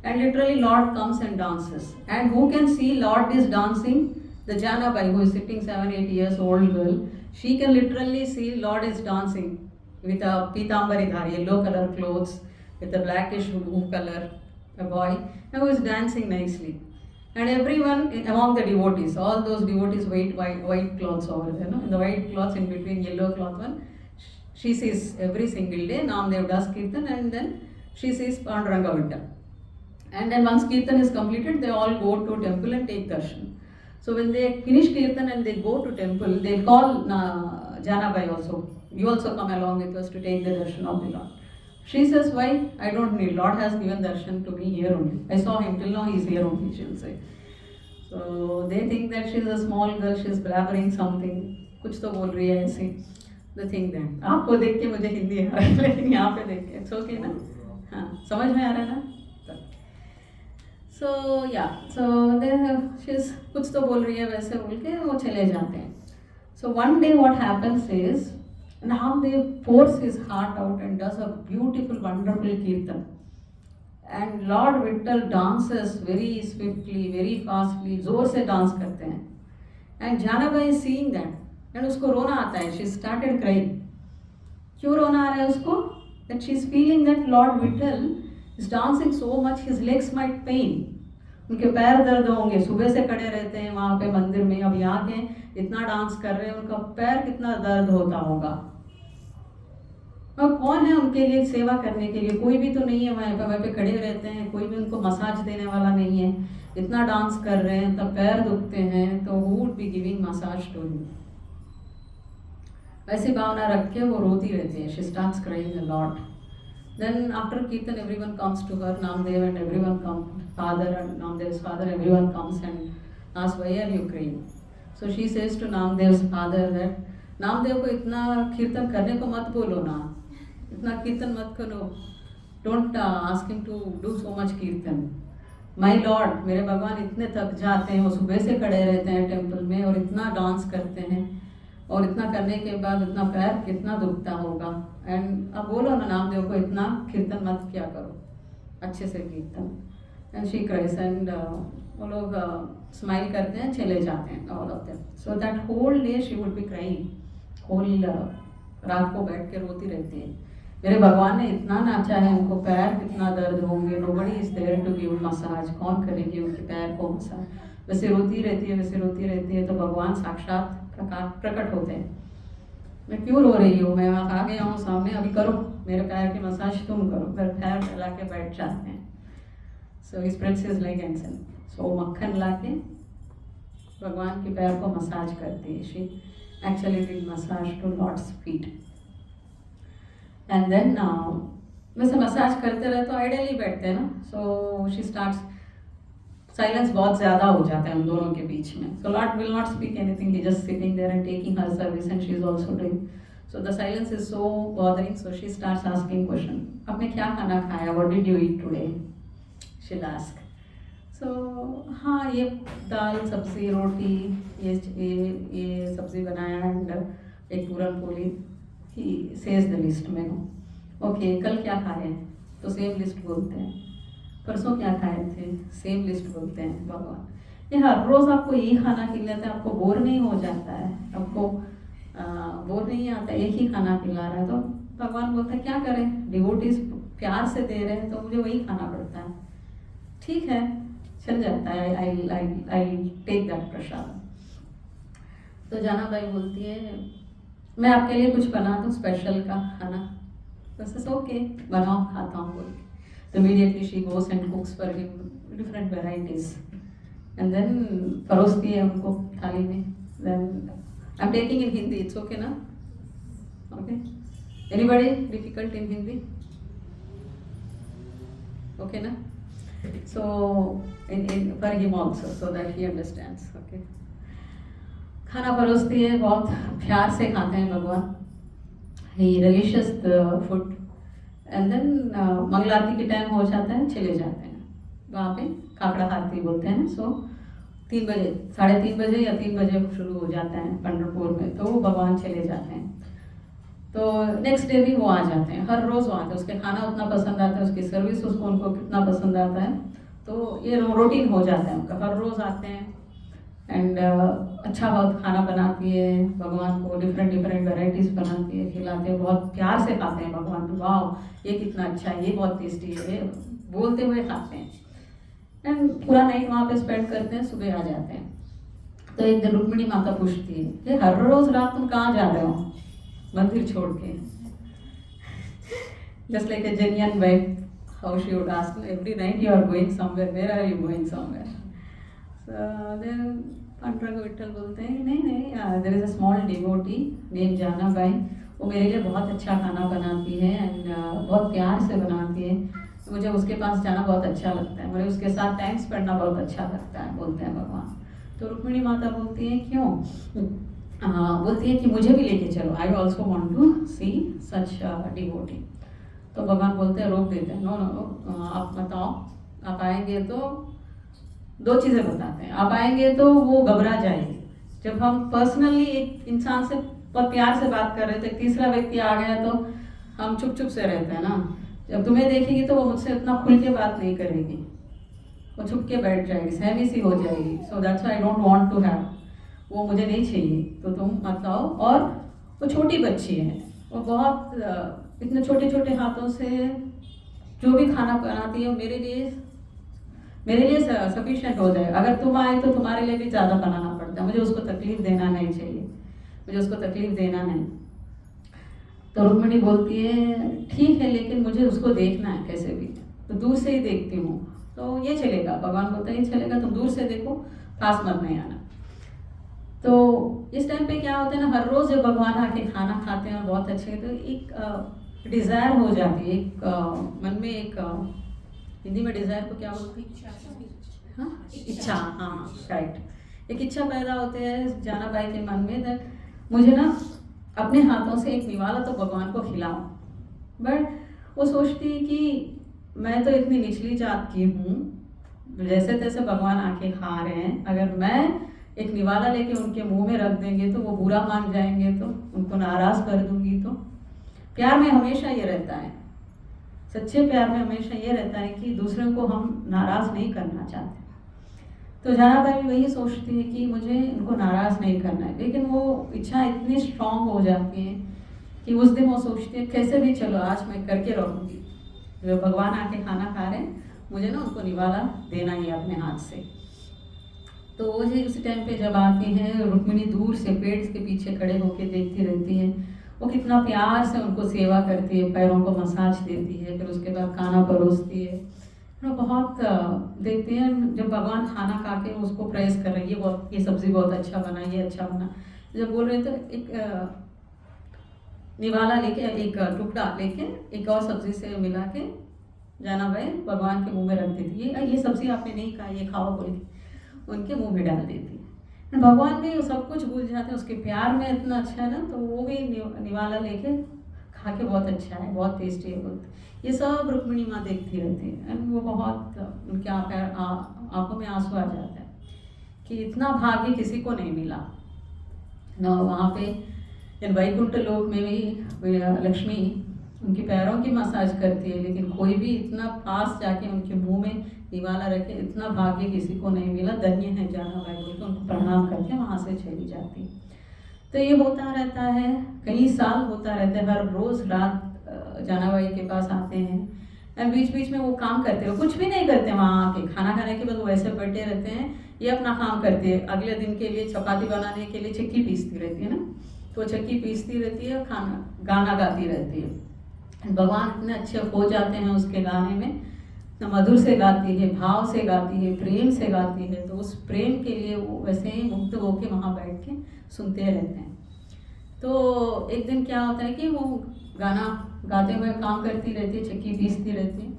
A: and literally Lord comes and dances. And who can see Lord is dancing? The Janabai, who is sitting 7-8 years old girl, she can literally see Lord is dancing with a pitambari dhari, yellow color clothes, with a blackish blue color, a boy, and who is dancing nicely. And everyone among the devotees, all those devotees white cloths over there, in the white cloths in between yellow cloth one, she sees every single day Namdev does kirtan, and then she sees Panduranga Vittal. And then once kirtan is completed, they all go to temple and take darshan. So when they finish kirtan and they go to temple, they call Janabai also. You also come along with us to take the darshan of the Lord. She says, why? I don't need. Lord has given darshan to me here only. I saw him, till now he is here only, she will say. So they think that she is a small girl, she is blabbering something. कुछ तो बोल रही है ऐसे. The thing that आपको देख के मुझे हिंदी आ रहा है, लेकिन यहाँ पे देख के, it's okay ना? हाँ, समझ में आ रहा है ना? So she's कुछ तो बोल रही है वैसे बोल के वो चले जाते हैं. So one day what happens is, Namdev pours his heart out and does a beautiful, wonderful kirtan. And Lord Vittal dances very swiftly, very fastly, जोर से डांस करते हैं. And Janabai is seeing that. And उसको रोना आता है. She started crying. क्यों रोना आ रहा है उसको? That she is feeling that Lord Vittal is dancing so much, his legs might pain. उनके पैर दर्द होंगे, सुबह से खड़े रहते हैं वहाँ पे मंदिर में, अब यहाँ के इतना डांस कर रहे हैं, उनका पैर कितना दर्द होता होगा. और कौन है उनके लिए सेवा करने के लिए? कोई भी तो नहीं है. वहाँ पे खड़े रहते हैं, कोई भी उनको मसाज देने वाला नहीं है. इतना डांस कर रहे हैं, तब पैर दुखते हैं, तो who would be giving massage to him? ऐसी भावना रख के वो रोती रहती है. She starts crying a lot. Then after Kirtan, everyone comes to her, Namdev and everyone come, father and Namdev's father, everyone comes and asks, why are you crying? So she says to Namdev's father that, Namdev को इतना कीर्तन करने को मत बोलो ना, इतना कीर्तन मत करो. Don't ask him to do so much कीर्तन. My Lord, मेरे भगवान इतने थक जाते हैं, वो सुबह से खड़े रहते हैं टेम्पल में और इतना डांस करते हैं, और इतना करने के बाद इतना पैर कितना दुखता होगा. एंड अब बोलो ना नामदेव को इतना कीर्तन मत किया करो, अच्छे से कीर्तन. एंड शी क्राइज एंड वो लोग स्माइल करते हैं, चले जाते हैं all of them. So that whole day she would be crying. Whole रात को बैठ के रोती रहती है. मेरे भगवान ने इतना नाचा है, उनको पैर कितना दर्द होंगे. Nobody is there to give massage. कौन करेगी उनके पैर को मसाज? वैसे रोती रहती है, वैसे रोती रहती है, तो भगवान साक्षात प्रकट होते हैं. मैं क्यों रो रही हूँ? मैं आ गया हूँ सामने, अभी करो मेरे पैर की मसाज, तुम करो. फिर पैर फैला के बैठ जाते हैं. So he spreads his leg and self. So मक्खन ला के भगवान के पैर को मसाज करती है. She actually did massage to Lord's feet. And then वैसे मसाज करते रहे तो आइडियली बैठते हैं ना. So she starts. साइलेंस बहुत ज़्यादा हो जाता है उन दोनों के बीच में. So lord will not speak anything. He just sitting there and taking her service and she is also doing. So the silence is so bothering, so she starts asking question. आपने क्या खाना खाया? What did you eat today? She'll ask. So हाँ, ये दाल सब्जी रोटी, ये सब्जी बनाया एंड एक puran poli. He says the list menu. Okay, कल क्या खाए? तो सेम लिस्ट बोलते हैं. परसों क्या खाए थे? सेम लिस्ट बोलते हैं. भगवान ये हर रोज आपको यही खाना खिलाते हैं, आपको बोर नहीं हो जाता है? आपको बोर नहीं आता, एक ही खाना खिला रहा है? तो भगवान बोलते हैं क्या करें, डिवोटीज प्यार से दे रहे हैं तो मुझे वही खाना पड़ता है. ठीक है, चल जाता है. आई टेक दैट प्रसाद. तो जाना बाई बोलती है मैं आपके लिए कुछ बना दूँ स्पेशल का खाना. बस ओके, बनाओ, खाता हूँ बोल के. तो immediately she goes and cooks for him different varieties and then परोसती है उनको थाली में. Then I am taking in Hindi, it's okay ना? Okay, anybody difficult in Hindi? Okay ना? So in for him also, so that he understands. Okay. खाना परोसती है, बहुत प्यार से खाते हैं भगवान. He relishes the food and then मंगल आरती के टाइम हो जाता है, चले जाते हैं. वहाँ पे काकड़ा आरती बोलते हैं. सो 3 बजे, 3:30 बजे या 3 बजे शुरू हो जाता है पंढरपुर में. तो वो भगवान चले जाते हैं. तो नेक्स्ट डे भी वो आ जाते हैं, हर रोज़ वो आते हैं. उसके खाना उतना पसंद आता है, उसकी सर्विस उसको उनको कितना पसंद आता है. तो ये रूटीन हो जाता है उनका, हर रोज़ आते हैं. एंड अच्छा बहुत खाना बनाती है, भगवान को डिफरेंट वेराइटीज़ बनाती है, खिलाते हैं. बहुत प्यार से खाते हैं भगवान को. वाह, ये कितना अच्छा है, ये बहुत टेस्टी है, बोलते हुए खाते हैं. एंड पूरा नाइट वहाँ पे स्पेंड करते हैं, सुबह आ जाते हैं. तो एक दिन रुक्मिणी माता पूछती है ये हर रोज़ रात तुम कहाँ जा रहे हो मंदिर छोड़ के? Just like a genuine wife, how she would ask, every night you are going somewhere, where are you going somewhere? So then Pandurang Vitthal बोलते हैं नहीं, there is a small devotee named जाना बाई, वो मेरे लिए बहुत अच्छा खाना बनाती है एंड बहुत प्यार से बनाती है. मुझे उसके पास जाना बहुत अच्छा लगता है, मुझे उसके साथ टाइम स्पेंड करना बहुत अच्छा लगता है, बोलते हैं भगवान. तो रुक्मिणी माता बोलती है क्यों? बोलती है कि मुझे भी लेके चलो, I also want to see such devotee. तो भगवान बोलते हैं, रोक देते हैं. नो, आप बताओ, आप आएंगे तो 2 चीज़ें बताते हैं. आप आएंगे तो वो घबरा जाएगी. जब हम पर्सनली एक इंसान से बहुत प्यार से बात कर रहे थे, तीसरा व्यक्ति आ गया तो हम चुप से रहते हैं ना. जब तुम्हें देखेगी तो वो मुझसे इतना खुल के बात नहीं करेगी, वो छुप के बैठ जाएगी, सहमी सी हो जाएगी. So that's I don't want to have, वो मुझे नहीं चाहिए, तो तुम मत आओ. और वो छोटी बच्ची है, वो बहुत इतने छोटे हाथों से जो भी खाना बनाती है वो मेरे लिए सफिशिएंट हो जाए. अगर तुम आए तो तुम्हारे लिए भी ज़्यादा बनाना पड़ता है. मुझे उसको तकलीफ देना नहीं चाहिए, मुझे उसको तकलीफ देना नहीं. तो रुक्मिणी बोलती है ठीक है, लेकिन मुझे उसको देखना है कैसे भी, तो दूर से ही देखती हूँ. तो ये चलेगा? भगवान बोलता है ये चलेगा, तुम दूर से देखो, पास मत नहीं आना. तो इस टाइम पे क्या होता है ना, हर रोज़ जब भगवान आके खाना खाते हैं और बहुत अच्छे, तो एक डिज़ायर हो जाती है, एक मन में एक हिंदी में डिज़ायर को क्या बोलते हैं? हाँ, इच्छा. हाँ, राइट. एक इच्छा पैदा होते हैं जाना बाई के मन में, दैट मुझे ना अपने हाथों से एक निवाला तो भगवान को खिलाऊं. बट वो सोचती है कि मैं तो इतनी निचली जात की हूँ, जैसे तैसे भगवान आके खा रहे हैं, अगर मैं एक निवाला लेके उनके मुंह में रख देंगे तो वो बुरा मान जाएंगे, तो उनको नाराज़ कर दूंगी. तो प्यार में हमेशा ये रहता है, सच्चे प्यार में हमेशा ये रहता है कि दूसरों को हम नाराज़ नहीं करना चाहते. तो जनाबाई भी वही सोचती है कि मुझे इनको नाराज़ नहीं करना है, लेकिन वो इच्छा इतनी स्ट्रांग हो जाती है कि उस दिन वो सोचती है कैसे भी चलो आज मैं करके रहूँगी. जो भगवान आके खाना खा रहे हैं, मुझे ना उनको निवाला देना ही अपने हाथ से. तो वो जी उसी टाइम पे जब आती हैं, रुक्मिणी दूर से पेड़ के पीछे खड़े होकर देखती रहती है. वो कितना प्यार से उनको सेवा करती है, पैरों को मसाज देती है, फिर उसके बाद खाना परोसती है. वो बहुत देखते हैं जब भगवान खाना खा के उसको प्रेस कर रही है, ये सब्ज़ी बहुत अच्छा बना, ये अच्छा बना. जब बोल रहे थे एक निवाला लेके, एक टुकड़ा लेके एक और सब्ज़ी से मिला के जाना भाई भगवान के मुंह में रख देती है. ये सब्ज़ी आपने नहीं खाई, ये खाओ बोल के उनके मुंह में डाल देती. भगवान भी सब कुछ भूल जाते हैं, उसके प्यार में इतना अच्छा है ना, तो वो भी निवाला लेके खा के बहुत अच्छा है, बहुत टेस्टी है बहुत। ये सब रुक्मिणी माँ देखती रहती है एंड वो बहुत उनके आंखों में आंसू आ जाता है कि इतना भाग्य किसी को नहीं मिला ना। वहाँ पे इन वैकुंठ लोक में भी लक्ष्मी उनकी पैरों की मसाज करती है, लेकिन कोई भी इतना पास जाके उनके मुंह में निवाला रखे, इतना भाग्य किसी को नहीं मिला, धन्य है जाना भाई बोल के उनको प्रणाम करके वहाँ से चली जाती। तो ये होता रहता है, कई साल होता रहता है, हर रोज़ रात जानाबाई के पास आते हैं एंड बीच बीच में वो काम करते हैं, कुछ भी नहीं करते वहाँ आके, खाना खाने के बाद वो ऐसे बैठे रहते हैं, ये अपना काम करते हैं। अगले दिन के लिए चपाती बनाने के लिए चक्की पीसती रहती है ना, तो चक्की पीसती रहती है, खाना गाना गाती रहती है। भगवान इतने अच्छे हो जाते हैं उसके गाने में, इतना मधुर से गाती है, भाव से गाती है, प्रेम से गाती है, तो उस प्रेम के लिए वो वैसे ही मुग्ध होके वहाँ बैठ के सुनते रहते हैं। तो एक दिन क्या होता है कि वो गाना गाते हुए काम करती रहती है, चक्की पीसती रहती है,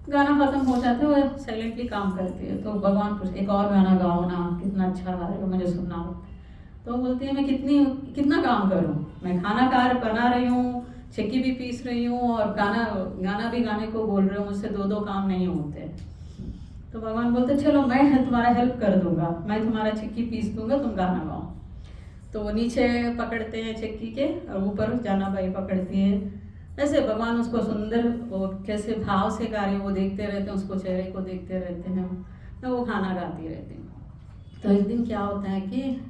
A: गाना खत्म हो जाता है, वो साइलेंटली काम करती है। तो भगवान पूछते एक और गाना गाओ ना, कितना अच्छा गा रहे हो, मुझे सुनना हो। तो बोलती है मैं कितना काम करूँ, मैं खाना बना रही हूँ, चक्की भी पीस रही हूँ और गाना भी गाने को बोल रही हूँ, मुझसे दो काम नहीं होते। तो भगवान बोलते चलो मैं तुम्हारा हेल्प कर दूंगा, मैं तुम्हारा चक्की पीस दूंगा, तुम गाना गाओ। तो वो नीचे पकड़ते हैं चक्की के और ऊपर जानाबाई पकड़ती है। ऐसे भगवान उसको सुंदर वो कैसे भाव से गा रहे हैं वो देखते रहते हैं, उसको चेहरे को देखते रहते हैं, तो वो खाना गाती रहती हैं। तो एक दिन क्या होता है कि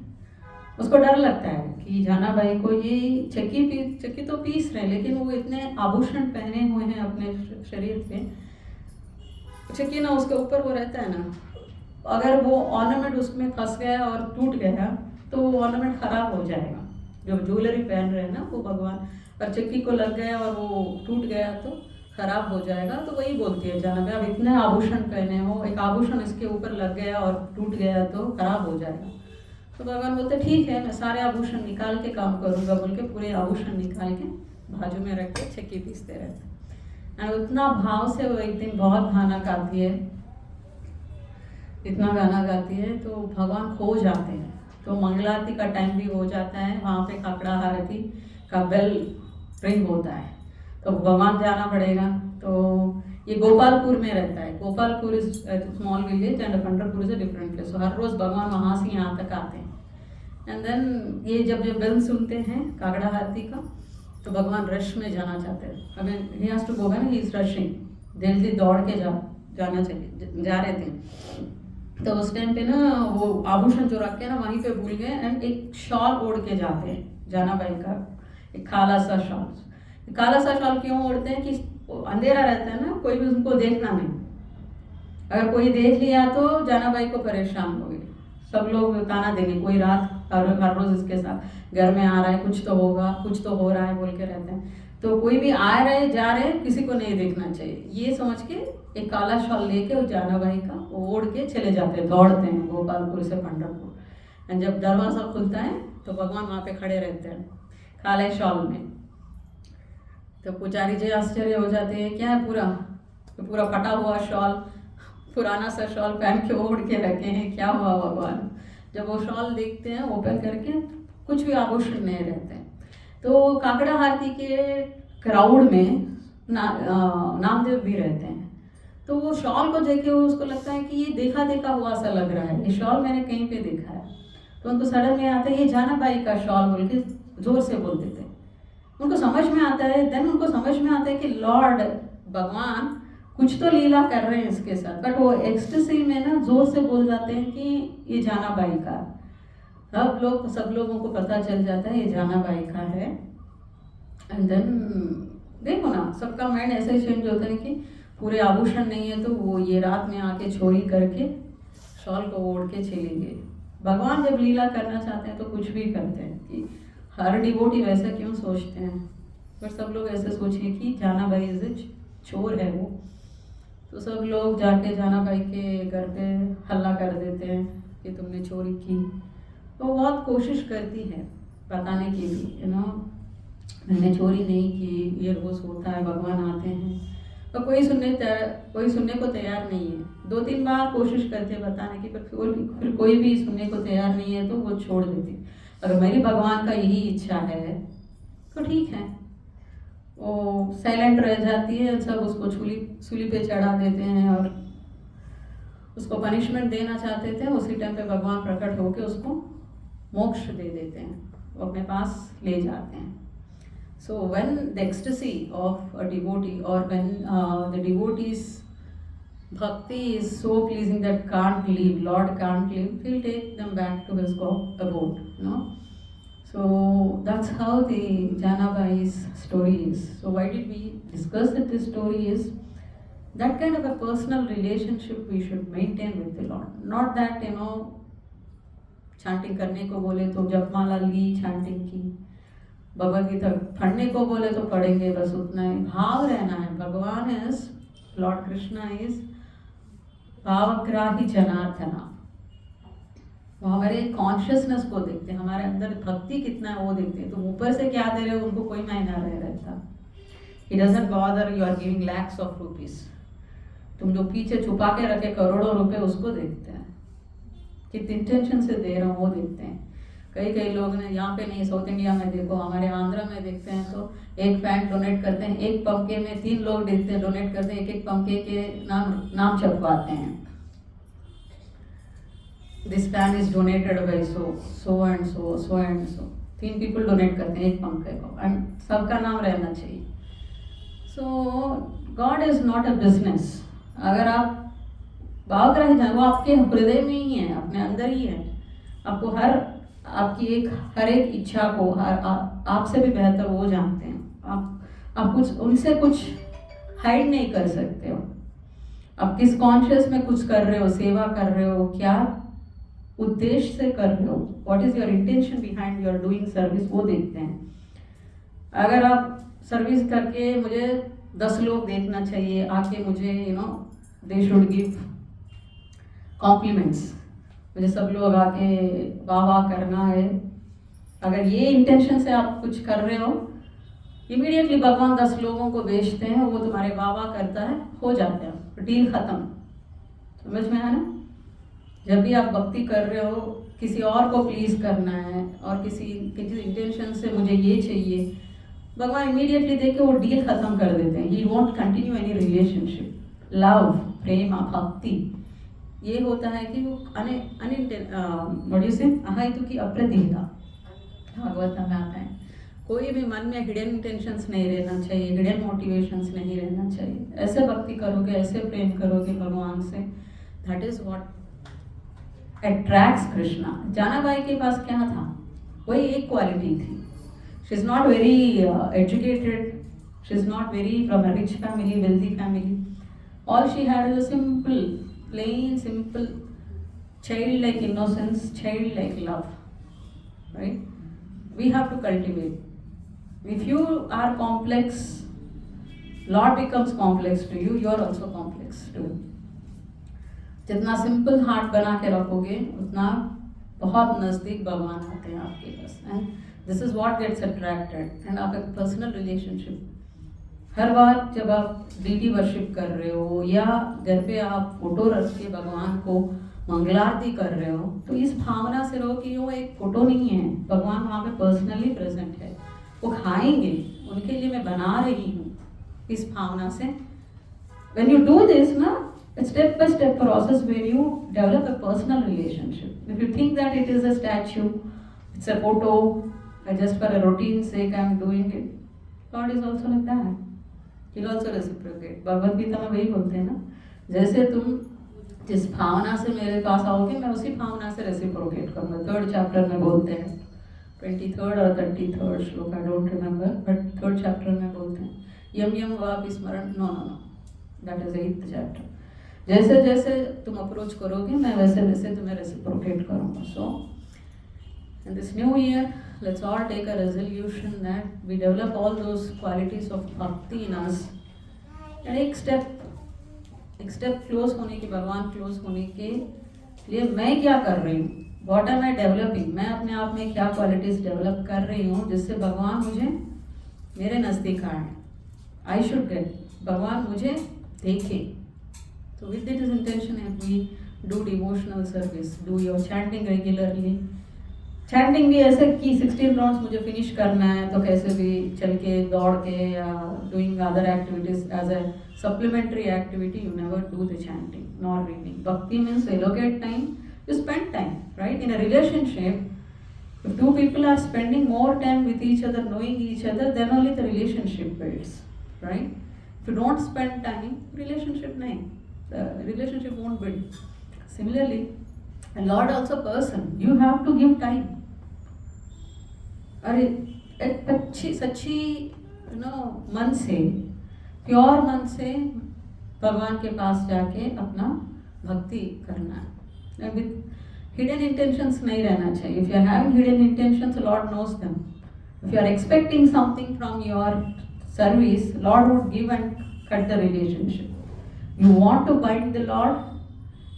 A: उसको डर लगता है कि जानाबाई को ये चक्की तो पीस रहे हैं, लेकिन वो इतने आभूषण पहने हुए हैं अपने शरीर पे, चक्की ना उसके ऊपर वो रहता है ना, अगर वो ऑर्नामेंट उसमें फंस गया और टूट गया तो वो ऑर्नामेंट खराब हो जाएगा। जो ज्वेलरी पहन रहे हैं ना वो भगवान, और चक्की को लग गया और वो टूट गया तो खराब हो जाएगा। तो वही बोलती है जानाबाई, अब इतने आभूषण पहने हो, एक आभूषण इसके ऊपर लग गया और टूट गया तो खराब हो जाएगा। तो भगवान बोलते ठीक है, मैं सारे आभूषण निकाल के काम करूँगा बोल के पूरे आभूषण निकाल के बाजू में रख के चक्की पीसते रहते हैं। और उतना भाव से वो एक दिन बहुत गाना गाती है, इतना गाना गाती है तो भगवान खो जाते हैं। तो मंगलारती का टाइम भी हो जाता है, वहाँ पे काकड़ा आरती का बेल रिंग होता है, तो भगवान जाना पड़ेगा। तो ये गोपालपुर में रहता है, Gopalpur is small village and Pandharpur is a different place. तो हर रोज़ भगवान वहाँ से यहाँ तक आते हैं एंड देन ये जब बेल सुनते हैं काकड़ा आरती का तो भगवान रश में जाना चाहते हैं। अगर ही हैज टू गो ना, ही इज रशिंग, जल्दी दौड़ के जाना चाहिए, जा रहे थे। तो उस टाइम पे ना वो आभूषण जो रखे हैं ना वहीं पे भूल गए एंड एक शॉल ओढ़ के जाते हैं जानाबाई का, एक काला सा शॉल। काला सा शॉल क्यों ओढ़ते हैं कि अंधेरा रहता है ना, कोई भी उनको देखना नहीं, अगर कोई देख लिया तो जानाबाई को परेशान होगी, सब लोग ताना देंगे, कोई रात हर रोज इसके साथ घर में आ रहा है, कुछ तो होगा, कुछ तो हो रहा है बोल के रहते हैं। तो कोई भी आ रहे जा रहे किसी को नहीं देखना चाहिए, ये समझ के एक काला शॉल लेके वो जानाबाई का ओढ़ के चले जाते हैं, दौड़ते हैं गोपालपुर से पंढरपुर। एंड जब दरवाज़ा खुलता है तो भगवान वहाँ पे खड़े रहते हैं काले शॉल में। तो पुजारी जी आश्चर्य हो जाते हैं, क्या है पूरा फटा हुआ शॉल, पुराना सा शॉल पहन के ओढ़ के रखे हैं, क्या हुआ भगवान। जब वो शॉल देखते हैं ओपन करके कुछ भी आभूषण नहीं रहते हैं। तो काकड़ा आरती के क्राउड में नामदेव भी रहते हैं, तो वो शॉल को देख के उसको लगता है कि ये देखा हुआ सा लग रहा है, ये शॉल मैंने कहीं पे देखा है। तो उनको सडन में आता है ये जानाबाई का शॉल बोल के जोर से बोल देते हैं। उनको समझ में आता है, देन उनको समझ में आता है कि लॉर्ड भगवान कुछ तो लीला कर रहे हैं इसके साथ, बट वो एक्सटेसी में ना जोर से बोल जाते हैं कि ये जानाबाई का। सब लोगों को पता चल जाता है ये जानाबाई का है। एंड देन देखो ना, सबका माइंड ऐसे ही चेंज होता है कि पूरे आभूषण नहीं है तो वो ये रात में आके चोरी करके शॉल को ओढ़ के चले गए। भगवान जब लीला करना चाहते हैं तो कुछ भी करते हैं, कि हर डिवोटी वैसा क्यों सोचते हैं, पर सब लोग ऐसे सोचे कि जानाबाई इज चोर है वो। तो सब लोग जाके जानाबाई के घर पे हल्ला कर देते हैं कि तुमने चोरी की। तो बहुत कोशिश करती है बताने की भी, मैंने चोरी नहीं की, ये रोज़ होता है, भगवान आते हैं, तो कोई सुनने को तैयार नहीं है। 2-3 बार कोशिश करते बताने की, पर फिर कोई भी सुनने को तैयार नहीं है तो वो छोड़ देती। अगर मेरी भगवान का यही इच्छा है तो ठीक है, वो साइलेंट रह जाती है, सब उसको सूली पे चढ़ा देते हैं और उसको पनिशमेंट देना चाहते थे, उसी टाइम पे भगवान प्रकट होकर उसको मोक्ष दे देते हैं, वो अपने पास ले जाते हैं। So when the ecstasy of a devotee, or when the devotee's bhakti is so pleasing that can't leave, Lord can't leave, he'll take them back to his abode, you know. So that's how the Janabai's story is. So why did we discuss that this story is that kind of a personal relationship we should maintain with the Lord. Not that, you know, chanting करने को बोले तो जपमाला ली, chanting की, भगवद गीता पढ़ने को बोले तो पढ़ेंगे, बस उतना ही भाव रहना है। भगवान इज, लॉर्ड कृष्णा इज भावग्राही जनार्दना। वो हमारे कॉन्शियसनेस को देखते हैं, हमारे अंदर भक्ति कितना है वो देखते हैं। तुम ऊपर से क्या दे रहे हो उनको कोई मायना नहीं रहता। He doesn't bother you are giving lakhs of rupees। तुम जो पीछे छुपा के रखे करोड़ों रुपए उसको देखते हैं, कितने इंटेंशन से दे रहे हो वो देखते हैं। कई लोग ने यहाँ पे नहीं, साउथ इंडिया में देखो, हमारे आंध्र में देखते हैं तो एक फैन डोनेट करते हैं, एक पंखे में 3 लोग देखते हैं डोनेट करते हैं, एक पंखे के नाम छपवाते हैं। This fan is donated bye so and so 3 people donate करते हैं एक पंखे को, एंड सबका नाम रहना चाहिए। So God is not a business. अगर आप भावग्राही जाए, वो आपके हृदय में ही है, अपने अंदर ही है। आपको आपकी हर एक इच्छा को आपसे भी बेहतर वो जानते हैं। आप कुछ उनसे कुछ हाइड नहीं कर सकते हो। आप किस कॉन्शियस में कुछ कर रहे हो, सेवा कर रहे हो, क्या उद्देश्य से कर रहे हो, what is your intention behind your doing service, वो देखते हैं। अगर आप सर्विस करके मुझे 10 लोग देखना चाहिए, आके मुझे you know they should give compliments, मुझे सब लोग आके वाह करना है, अगर ये इंटेंशन से आप कुछ कर रहे हो, इमीडिएटली भगवान 10 लोगों को भेजते हैं, वो तुम्हारे वाह करता है, हो जाता है, डील खत्म। समझ में है ना? जब भी आप भक्ति कर रहे हो, किसी और को प्लीज करना है और किसी इंटेंशन से मुझे ये चाहिए, भगवान इमीडिएटली देख के वो डील खत्म कर देते हैं। He won't continue any relationship, love, प्रेम, भक्ति। ये होता है कि वो अहेतु की अप्रतिहता भागवत में आता है। कोई भी मन में हिडन इंटेंशंस नहीं रहना चाहिए, हिडन मोटिवेशंस नहीं रहना चाहिए। ऐसे भक्ति करोगे, ऐसे प्रेम करोगे भगवान से, that is what attracts Krishna. Janabai के पास क्या था? वही एक क्वालिटी थी। She is not very educated, she is not very from a rich family, wealthy family. All she had is a simple, plain, simple, childlike innocence, childlike love, right? We have to cultivate. If you are complex, Lord becomes complex to you, you are also complex to him. जितना simple heart बना के रखोगे उतना बहुत नज़दीक भगवान आते हैं आपके पास। And this is what gets attracted. And आप एक पर्सनल रिलेशनशिप, हर बार जब आप डीडी वर्शिप कर रहे हो या घर पे आप फोटो रख के भगवान को मंगलारती कर रहे हो, तो इस भावना से रहो कि वो एक फोटो नहीं है, भगवान वहाँ पे पर्सनली प्रेजेंट है, वो खाएंगे, उनके लिए मैं बना रही हूँ, इस भावना से। When you do this, ना, it's step-by-step process where you develop a personal relationship. If you think that it is a statue, it's a photo, just for a routine sake I'm doing it, God is also like that. He'll also reciprocate. Bhagavad Gita में वही बोलते हैं ना, जैसे तुम जिस भावना से मेरे पास आओगे, मैं उसी भावना से रेसिप्रोकेट करूँगा। 3rd चैप्टर में बोलते हैं, 23rd और 33rd श्लोक, I don't remember, but 3rd chapter में बोलते हैं, यम यम वाप स्मरण, no, that is 8th chapter. जैसे जैसे तुम अप्रोच करोगे, मैं वैसे वैसे तुम्हें रेसिप्रोकेट करूँगा। सो in this new year, let's all take a resolution that we develop all those qualities of bhakti in us, and एक स्टेप क्लोज होने के, भगवान क्लोज होने के लिए मैं क्या कर रही हूँ, व्हाट एम आई डेवलपिंग, मैं अपने आप में क्या क्वालिटीज डेवलप कर रही हूँ जिससे भगवान मुझे मेरे नज़दीक आए, आई शुड गेट, भगवान मुझे देखे। So with this intention, if we do devotional service, do your chanting regularly. Chanting भी ऐसे कि 16 राउंड्स मुझे फिनिश करना है तो कैसे भी चल के दौड़ के या doing other activities as a supplementary activity you never do the chanting nor reading. Bhakti means allocate time, you spend time, right? In a relationship if two people are spending more time with each other, knowing each other, then only the relationship builds, right? If you don't spend time, relationship nahi, the relationship won't build. Similarly, and Lord also person, you have to give time. अरे एक अच्छी सच्ची मन से, pure मन से भगवान के पास जाके अपना भक्ति करना है. विथ हिडन इंटेंशंस नहीं रहना चाहिए. If you are having hidden intentions, Lord knows them. If you are expecting something from your service, Lord would give and cut the relationship. You want to bind the Lord,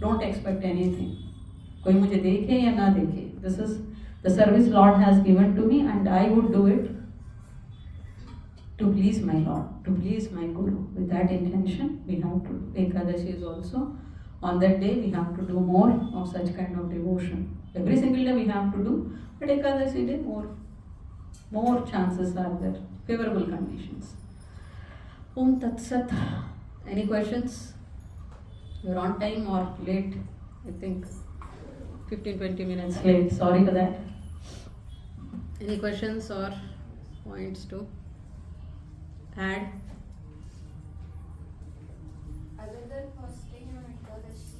A: don't expect anything. कोई मुझे देखे या ना देखे, this is the service Lord has given to me and I would do it to please my Lord, to please my Guru. With that intention, we have to do. Ekadashi is also on that day. We have to do more of such kind of devotion. Every single day we have to do, but Ekadashi day more chances are there, favorable conditions. Om Tat Sat. Any questions? You're on time or late? I think 15-20 minutes late. Sorry for that. Any questions or points to add?
C: Other than fasting on Ekadashi,